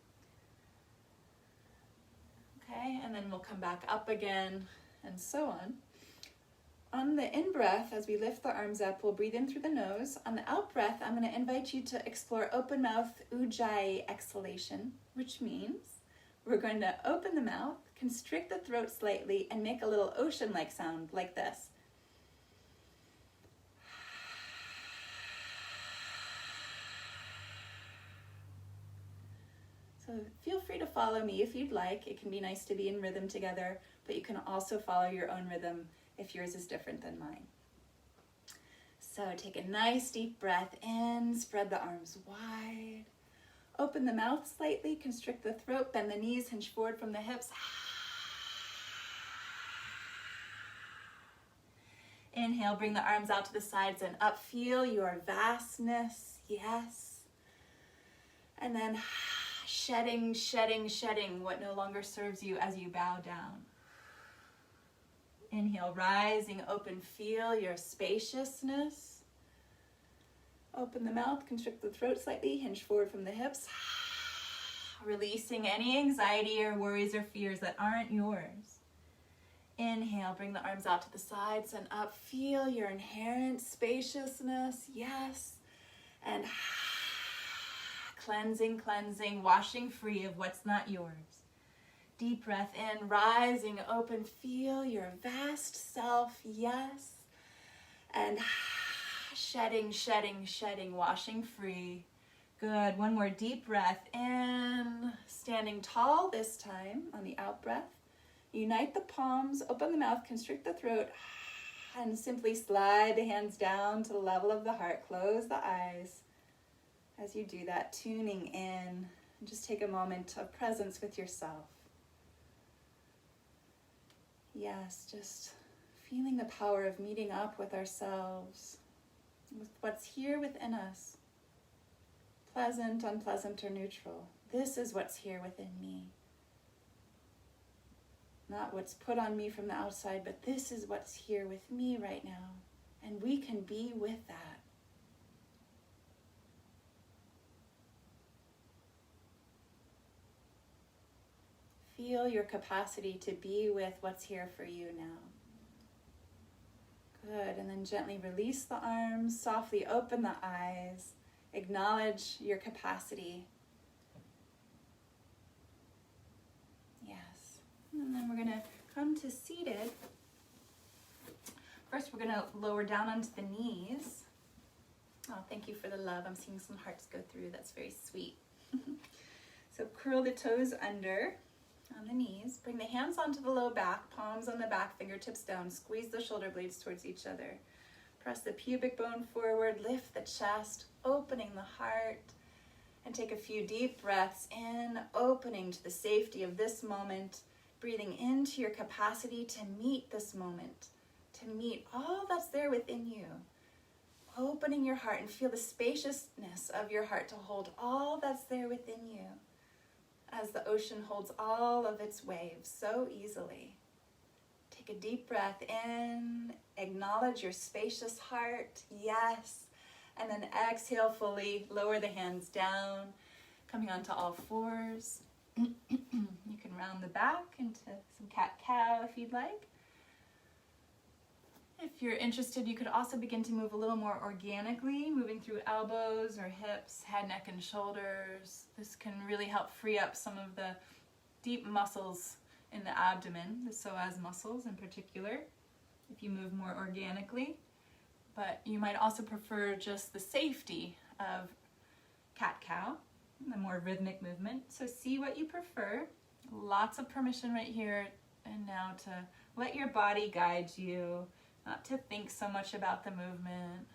Okay, and then we'll come back up again, and so on. On the in-breath, as we lift the arms up, we'll breathe in through the nose. On the out-breath, I'm going to invite you to explore open mouth ujjayi exhalation, which means we're going to open the mouth, constrict the throat slightly, and make a little ocean-like sound like this. So feel free to follow me if you'd like. It can be nice to be in rhythm together, but you can also follow your own rhythm if yours is different than mine. So take a nice deep breath in, spread the arms wide. Open the mouth slightly, constrict the throat, bend the knees, hinge forward from the hips. Inhale, bring the arms out to the sides and up. Feel your vastness, yes. And then shedding, shedding, shedding what no longer serves you as you bow down. Inhale, rising, open, feel your spaciousness. Open the mouth, constrict the throat slightly, hinge forward from the hips. Releasing any anxiety or worries or fears that aren't yours. Inhale, bring the arms out to the sides and up. Feel your inherent spaciousness, yes. And cleansing, cleansing, washing free of what's not yours. Deep breath in, rising, open, feel your vast self, yes. And shedding, shedding, shedding, washing free. Good, one more deep breath in, standing tall this time on the out breath. Unite the palms, open the mouth, constrict the throat, and simply slide the hands down to the level of the heart. Close the eyes. As you do that, tuning in, and just take a moment of presence with yourself. Yes, just feeling the power of meeting up with ourselves, with what's here within us. Pleasant, unpleasant, or neutral. This is what's here within me. Not what's put on me from the outside, but this is what's here with me right now. And we can be with that. Feel your capacity to be with what's here for you now. Good, and then gently release the arms, softly open the eyes, acknowledge your capacity. Yes, and then we're gonna come to seated. First, we're gonna lower down onto the knees. Oh, thank you for the love. I'm seeing some hearts go through. That's very sweet. So curl the toes under on the knees. Bring the hands onto the low back, palms on the back, fingertips down. Squeeze the shoulder blades towards each other. Press the pubic bone forward, lift the chest, opening the heart. And take a few deep breaths in, opening to the safety of this moment, breathing into your capacity to meet this moment, to meet all that's there within you. Opening your heart and feel the spaciousness of your heart to hold all that's there within you as the ocean holds all of its waves so easily. Take a deep breath in, acknowledge your spacious heart, yes. And then exhale fully, lower the hands down, coming onto all fours. You can round the back into some cat-cow if you'd like. If you're interested, you could also begin to move a little more organically, moving through elbows or hips, head, neck, and shoulders. This can really help free up some of the deep muscles in the abdomen, the psoas muscles in particular, if you move more organically. But you might also prefer just the safety of cat-cow, the more rhythmic movement. So see what you prefer. Lots of permission right here and now to let your body guide you, not to think so much about the movement,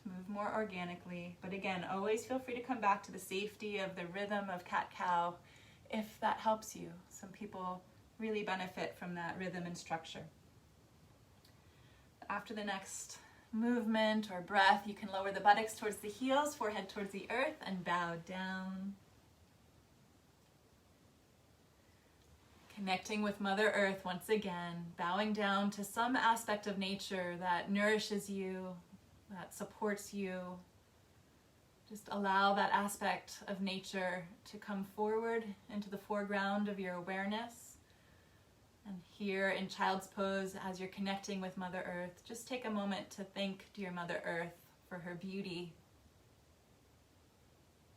to move more organically. But again, always feel free to come back to the safety of the rhythm of cat-cow if that helps you. Some people really benefit from that rhythm and structure. After the next movement or breath, you can lower the buttocks towards the heels, forehead towards the earth, and bow down. Connecting with Mother Earth once again, bowing down to some aspect of nature that nourishes you, that supports you. Just allow that aspect of nature to come forward into the foreground of your awareness. And here in Child's Pose, as you're connecting with Mother Earth, just take a moment to thank dear Mother Earth for her beauty,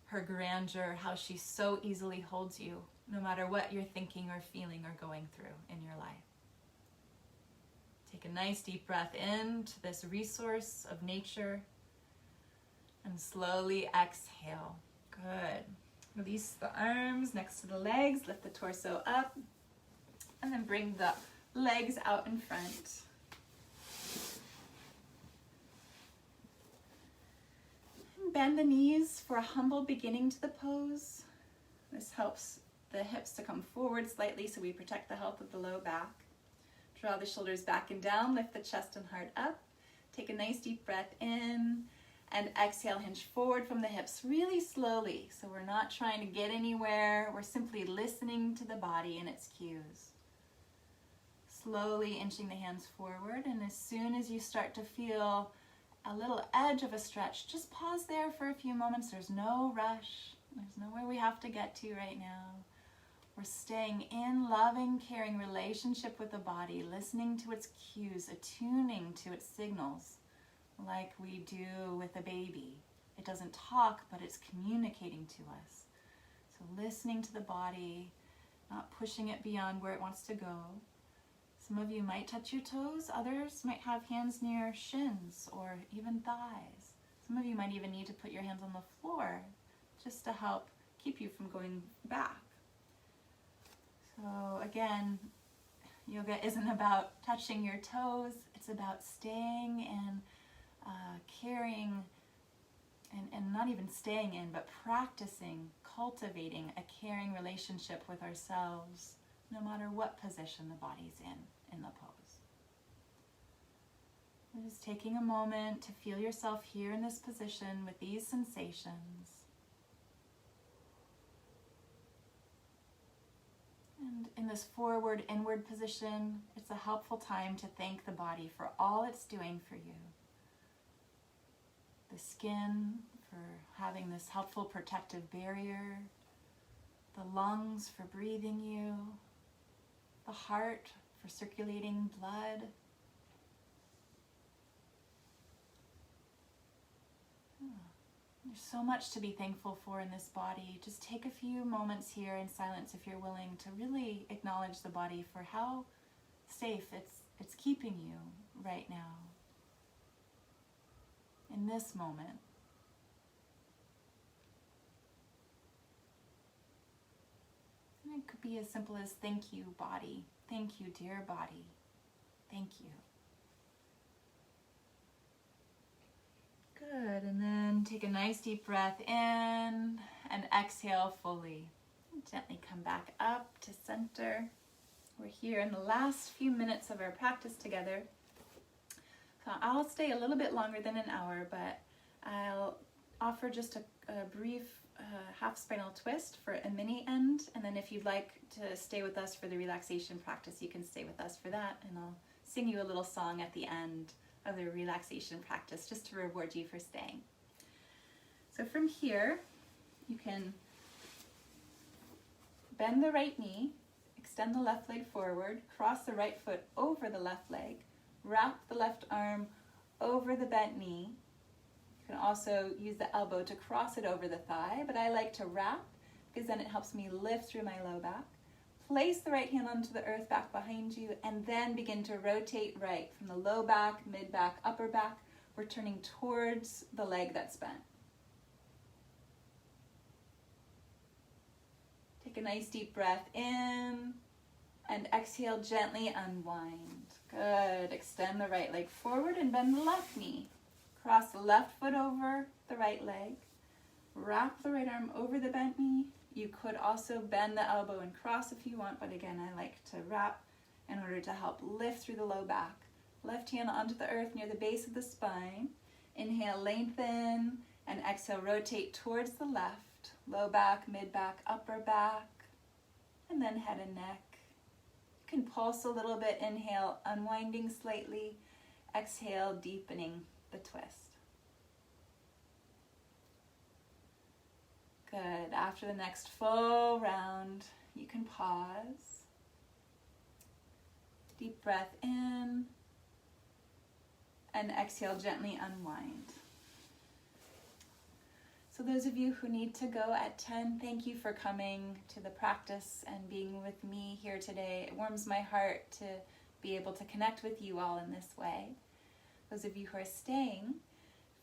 her grandeur, how she so easily holds you, no matter what you're thinking or feeling or going through in your life. Take a nice deep breath into this resource of nature and slowly exhale. Good. Release the arms next to the legs, lift the torso up. And then bring the legs out in front. And bend the knees for a humble beginning to the pose. This helps the hips to come forward slightly so we protect the health of the low back. Draw the shoulders back and down, lift the chest and heart up. Take a nice deep breath in and exhale, hinge forward from the hips really slowly. So we're not trying to get anywhere, we're simply listening to the body and its cues. Slowly inching the hands forward, and as soon as you start to feel a little edge of a stretch, just pause there for a few moments. There's no rush. There's nowhere we have to get to right now. We're staying in loving, caring relationship with the body, listening to its cues, attuning to its signals like we do with a baby. It doesn't talk, but it's communicating to us. So listening to the body, not pushing it beyond where it wants to go. Some of you might touch your toes, others might have hands near shins or even thighs. Some of you might even need to put your hands on the floor just to help keep you from going back. So again, yoga isn't about touching your toes, it's about staying and caring and not even staying in, but practicing, cultivating a caring relationship with ourselves, no matter what position the body's in the pose. We're just taking a moment to feel yourself here in this position with these sensations. And in this forward, inward position, it's a helpful time to thank the body for all it's doing for you. The skin for having this helpful protective barrier, the lungs for breathing you, the heart for circulating blood. There's so much to be thankful for in this body. Just take a few moments here in silence if you're willing to really acknowledge the body for how safe it's keeping you right now, in this moment. It could be as simple as thank you, body. Thank you, dear body. Thank you. Good, and then take a nice deep breath in and exhale fully. Gently come back up to center. We're here in the last few minutes of our practice together. So I'll stay a little bit longer than an hour, but I'll offer just a brief half spinal twist for a mini end, and then if you'd like to stay with us for the relaxation practice, you can stay with us for that, and I'll sing you a little song at the end of the relaxation practice just to reward you for staying. So from here, you can bend the right knee, extend the left leg forward, cross the right foot over the left leg, wrap the left arm over the bent knee. You can also use the elbow to cross it over the thigh, but I like to wrap because then it helps me lift through my low back. Place the right hand onto the earth back behind you, and then begin to rotate right from the low back, mid back, upper back. We're turning towards the leg that's bent. Take a nice deep breath in, and exhale, gently unwind. Good. Extend the right leg forward and bend the left knee. Cross the left foot over the right leg. Wrap the right arm over the bent knee. You could also bend the elbow and cross if you want, but again, I like to wrap in order to help lift through the low back. Left hand onto the earth near the base of the spine. Inhale, lengthen, and exhale, rotate towards the left. Low back, mid back, upper back, and then head and neck. You can pulse a little bit. Inhale, unwinding slightly. Exhale, deepening the twist. Good. After the next full round, you can pause. Deep breath in, and exhale, gently unwind. So those of you who need to go at 10, thank you for coming to the practice and being with me here today. It warms my heart to be able to connect with you all in this way. Those of you who are staying,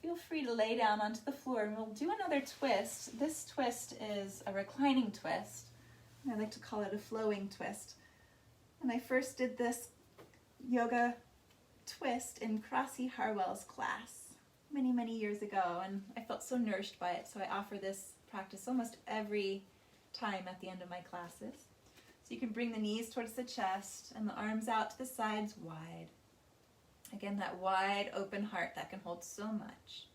feel free to lay down onto the floor and we'll do another twist. This twist is a reclining twist. I like to call it a flowing twist. And I first did this yoga twist in Krasi Harwell's class many, many years ago, and I felt so nourished by it, so I offer this practice almost every time at the end of my classes. So you can bring the knees towards the chest and the arms out to the sides wide. Again, that wide open heart that can hold so much.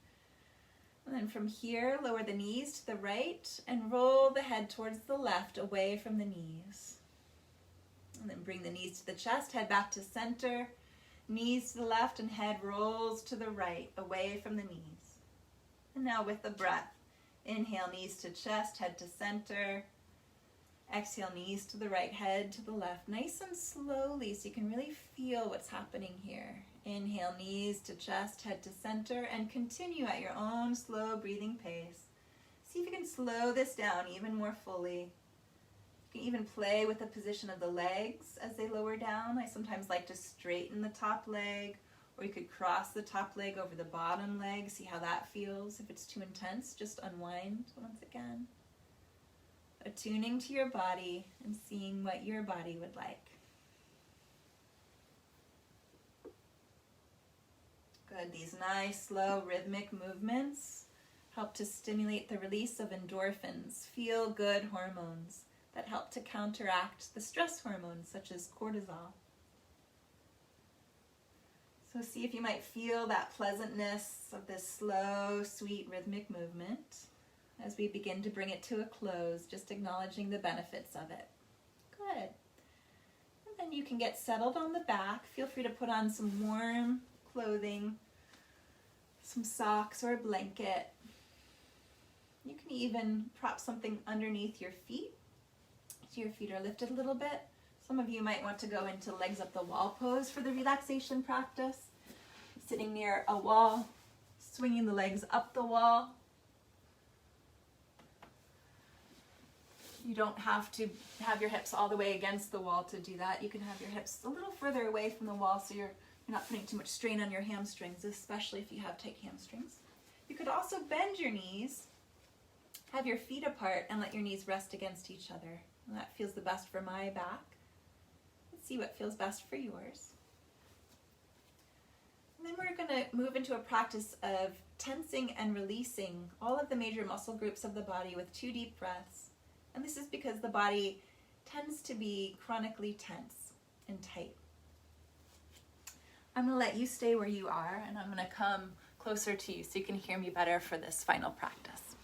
And then from here, lower the knees to the right and roll the head towards the left, away from the knees. And then bring the knees to the chest, head back to center, knees to the left, and head rolls to the right, away from the knees. And now with the breath, inhale, knees to chest, head to center. Exhale, knees to the right, head to the left, nice and slowly so you can really feel what's happening here. Inhale, knees to chest, head to center, and continue at your own slow breathing pace. See if you can slow this down even more fully. You can even play with the position of the legs as they lower down. I sometimes like to straighten the top leg, or you could cross the top leg over the bottom leg, see how that feels. If it's too intense, just unwind once again. Attuning to your body and seeing what your body would like. Good. These nice, slow, rhythmic movements help to stimulate the release of endorphins, feel-good hormones that help to counteract the stress hormones such as cortisol. So see if you might feel that pleasantness of this slow, sweet, rhythmic movement as we begin to bring it to a close, just acknowledging the benefits of it. Good. And then you can get settled on the back. Feel free to put on some warm clothing, some socks or a blanket. You can even prop something underneath your feet so your feet are lifted a little bit. Some of you might want to go into legs up the wall pose for the relaxation practice. Sitting near a wall, swinging the legs up the wall. You don't have to have your hips all the way against the wall to do that. You can have your hips a little further away from the wall so you're not putting too much strain on your hamstrings, especially if you have tight hamstrings. You could also bend your knees, have your feet apart, and let your knees rest against each other. And that feels the best for my back. Let's see what feels best for yours. And then we're going to move into a practice of tensing and releasing all of the major muscle groups of the body with 2 deep breaths. And this is because the body tends to be chronically tense and tight. I'm going to let you stay where you are, and I'm going to come closer to you so you can hear me better for this final practice.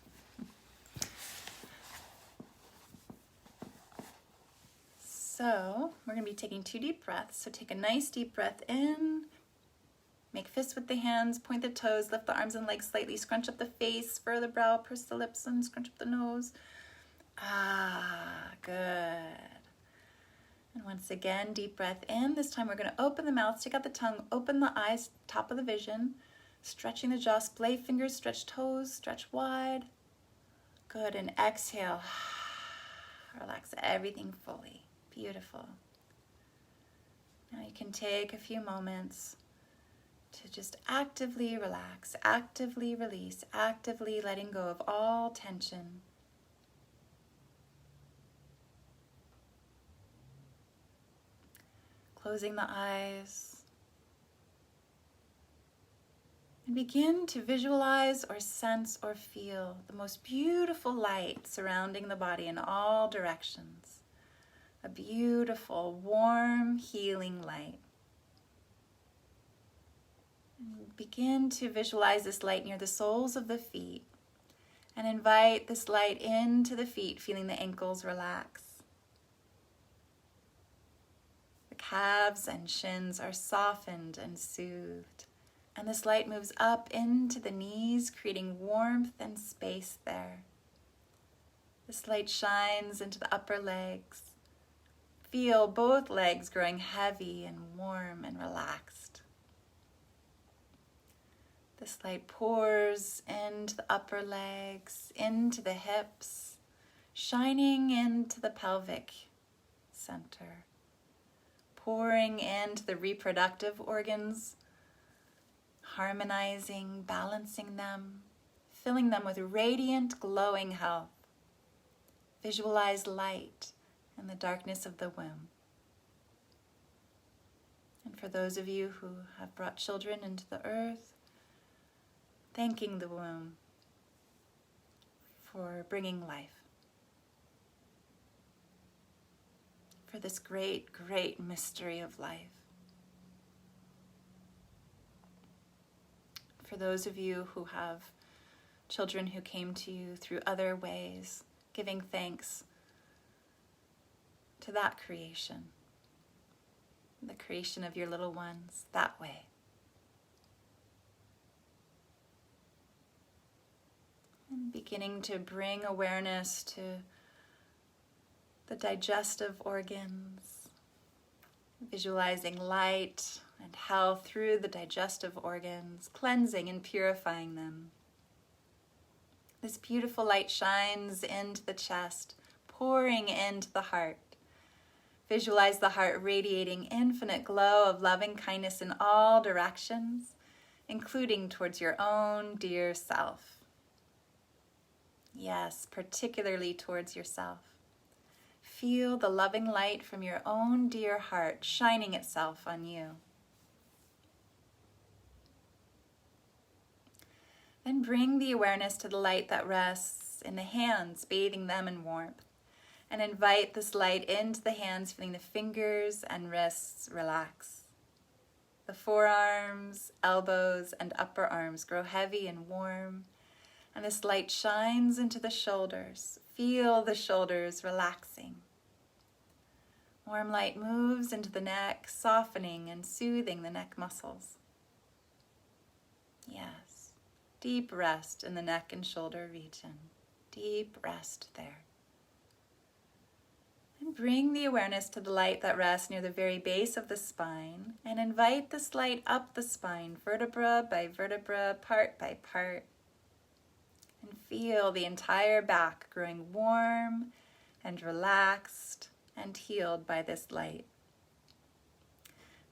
So we're going to be taking 2 deep breaths. So take a nice deep breath in. Make fists with the hands, point the toes, lift the arms and legs slightly, scrunch up the face, furrow the brow, purse the lips, and scrunch up the nose. Good. And once again, deep breath in. This time we're going to open the mouth, stick out the tongue, open the eyes, top of the vision, stretching the jaw, splay fingers, stretch toes, stretch wide. Good, and exhale. Relax everything fully. Beautiful. Now you can take a few moments to just actively relax, actively release, actively letting go of all tension. Closing the eyes. And begin to visualize or sense or feel the most beautiful light surrounding the body in all directions. A beautiful, warm, healing light. And begin to visualize this light near the soles of the feet and invite this light into the feet, feeling the ankles relax. The calves and shins are softened and soothed. And this light moves up into the knees, creating warmth and space there. This light shines into the upper legs. Feel both legs growing heavy and warm and relaxed. This light pours into the upper legs, into the hips, shining into the pelvic center, pouring into the reproductive organs, harmonizing, balancing them, filling them with radiant, glowing health. Visualize light in the darkness of the womb. And for those of you who have brought children into the earth, thanking the womb for bringing life, for this great, great mystery of life. For those of you who have children who came to you through other ways, giving thanks to that creation, the creation of your little ones that way. And beginning to bring awareness to the digestive organs, visualizing light and health through the digestive organs, cleansing and purifying them. This beautiful light shines into the chest, pouring into the heart. Visualize the heart radiating infinite glow of loving kindness in all directions, including towards your own dear self. Yes, particularly towards yourself. Feel the loving light from your own dear heart shining itself on you. Then bring the awareness to the light that rests in the hands, bathing them in warmth. And invite this light into the hands, feeling the fingers and wrists relax. The forearms, elbows, and upper arms grow heavy and warm. And this light shines into the shoulders. Feel the shoulders relaxing. Warm light moves into the neck, softening and soothing the neck muscles. Yes, deep rest in the neck and shoulder region. Deep rest there. And bring the awareness to the light that rests near the very base of the spine, and invite this light up the spine, vertebra by vertebra, part by part. And feel the entire back growing warm and relaxed and healed by this light.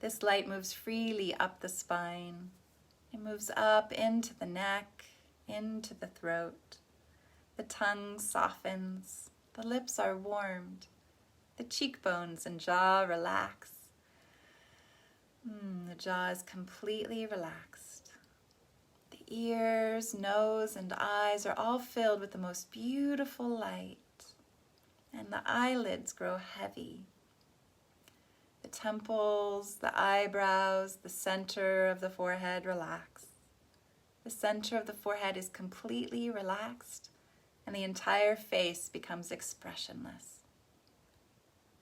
This light moves freely up the spine. It moves up into the neck, into the throat. The tongue softens. The lips are warmed. The cheekbones and jaw relax. The jaw is completely relaxed. The ears, nose, and eyes are all filled with the most beautiful light. And the eyelids grow heavy. The temples, the eyebrows, the center of the forehead relax. The center of the forehead is completely relaxed, and the entire face becomes expressionless.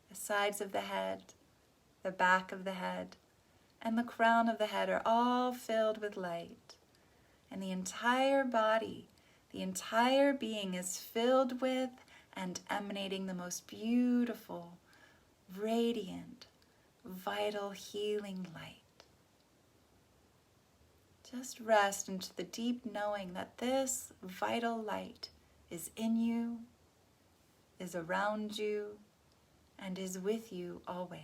The sides of the head, the back of the head, and the crown of the head are all filled with light. And the entire body, the entire being is filled with and emanating the most beautiful, radiant, vital, healing light. Just rest into the deep knowing that this vital light is in you, is around you, and is with you always.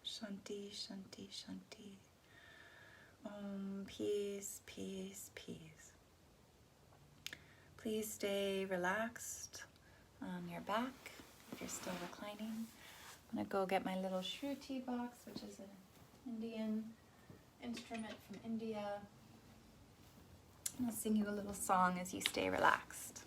Shanti, Shanti, Shanti. Peace, peace, peace. Please stay relaxed on your back if you're still reclining. I'm going to go get my little shruti box, which is an Indian instrument from India. I'll sing you a little song as you stay relaxed.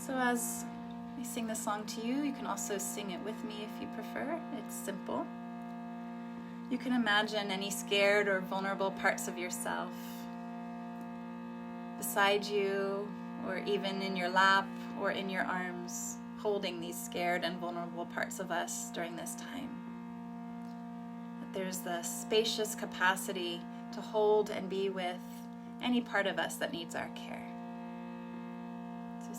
So as I sing this song to you, you can also sing it with me if you prefer. It's simple. You can imagine any scared or vulnerable parts of yourself beside you, or even in your lap or in your arms, holding these scared and vulnerable parts of us during this time. That there's the spacious capacity to hold and be with any part of us that needs our care.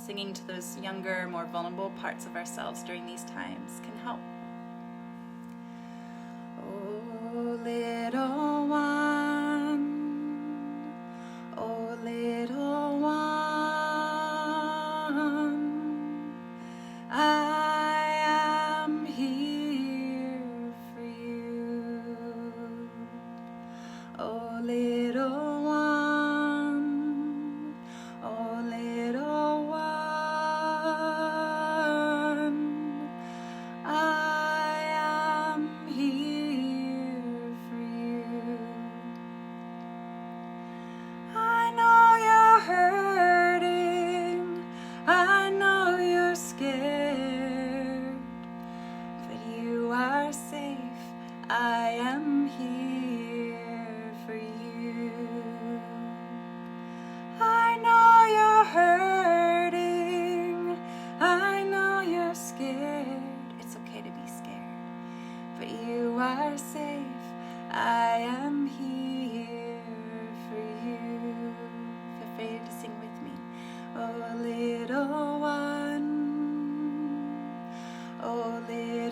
Singing to those younger, more vulnerable parts of ourselves during these times can help. Oh, little one, oh, little one, I am here for you. Oh, little one, oh, little one, I am here for you. I know you're hurting, I know you're scared, but you are safe, I am here for you. I know you're hurting, I know you're scared. It's okay to be scared, but you are safe. I am here for you. Feel free to sing with me. Oh, little one, oh, little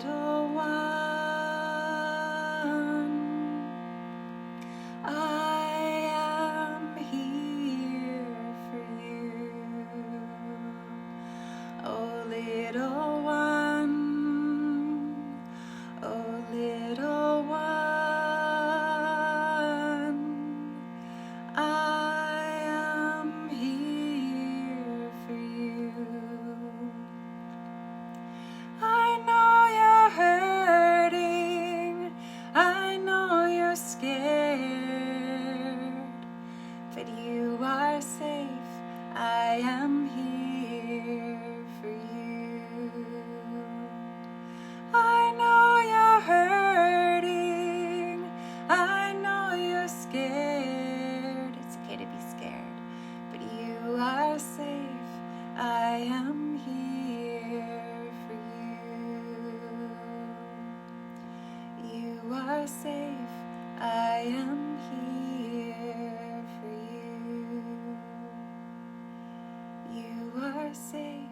are safe. I am here for you. You are safe.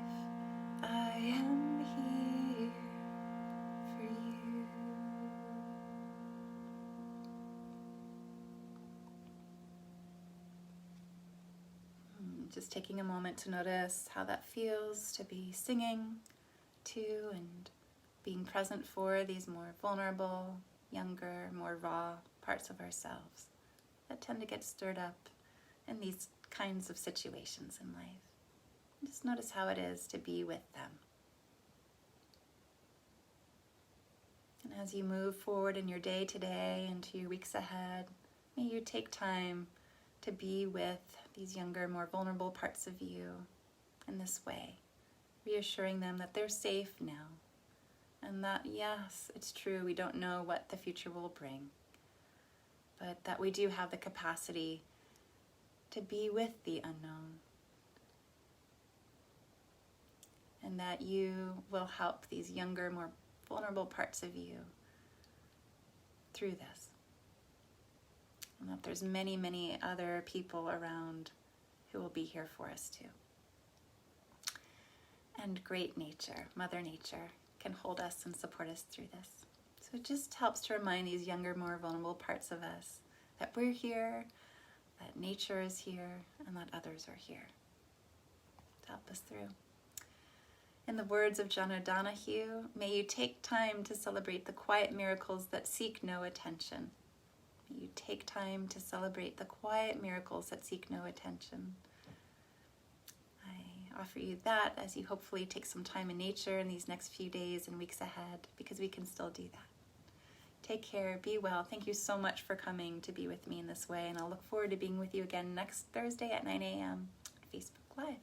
I am here for you. Just taking a moment to notice how that feels to be singing to and being present for these more vulnerable, younger, more raw parts of ourselves that tend to get stirred up in these kinds of situations in life. Just notice how it is to be with them. And as you move forward in your day today and to your weeks ahead, may you take time to be with these younger, more vulnerable parts of you in this way, reassuring them that they're safe now, and that, yes, it's true, we don't know what the future will bring, but that we do have the capacity to be with the unknown, and that you will help these younger, more vulnerable parts of you through this. And that there's many, many other people around who will be here for us too. And great nature, Mother Nature, can hold us and support us through this. So it just helps to remind these younger, more vulnerable parts of us that we're here, that nature is here, and that others are here to help us through. In the words of John O'Donohue, may you take time to celebrate the quiet miracles that seek no attention. May you take time to celebrate the quiet miracles that seek no attention. I offer you that as you hopefully take some time in nature in these next few days and weeks ahead, because we can still do that. Take care, be well. Thank you so much for coming to be with me in this way, and I'll look forward to being with you again next Thursday at 9 a.m. Facebook Live.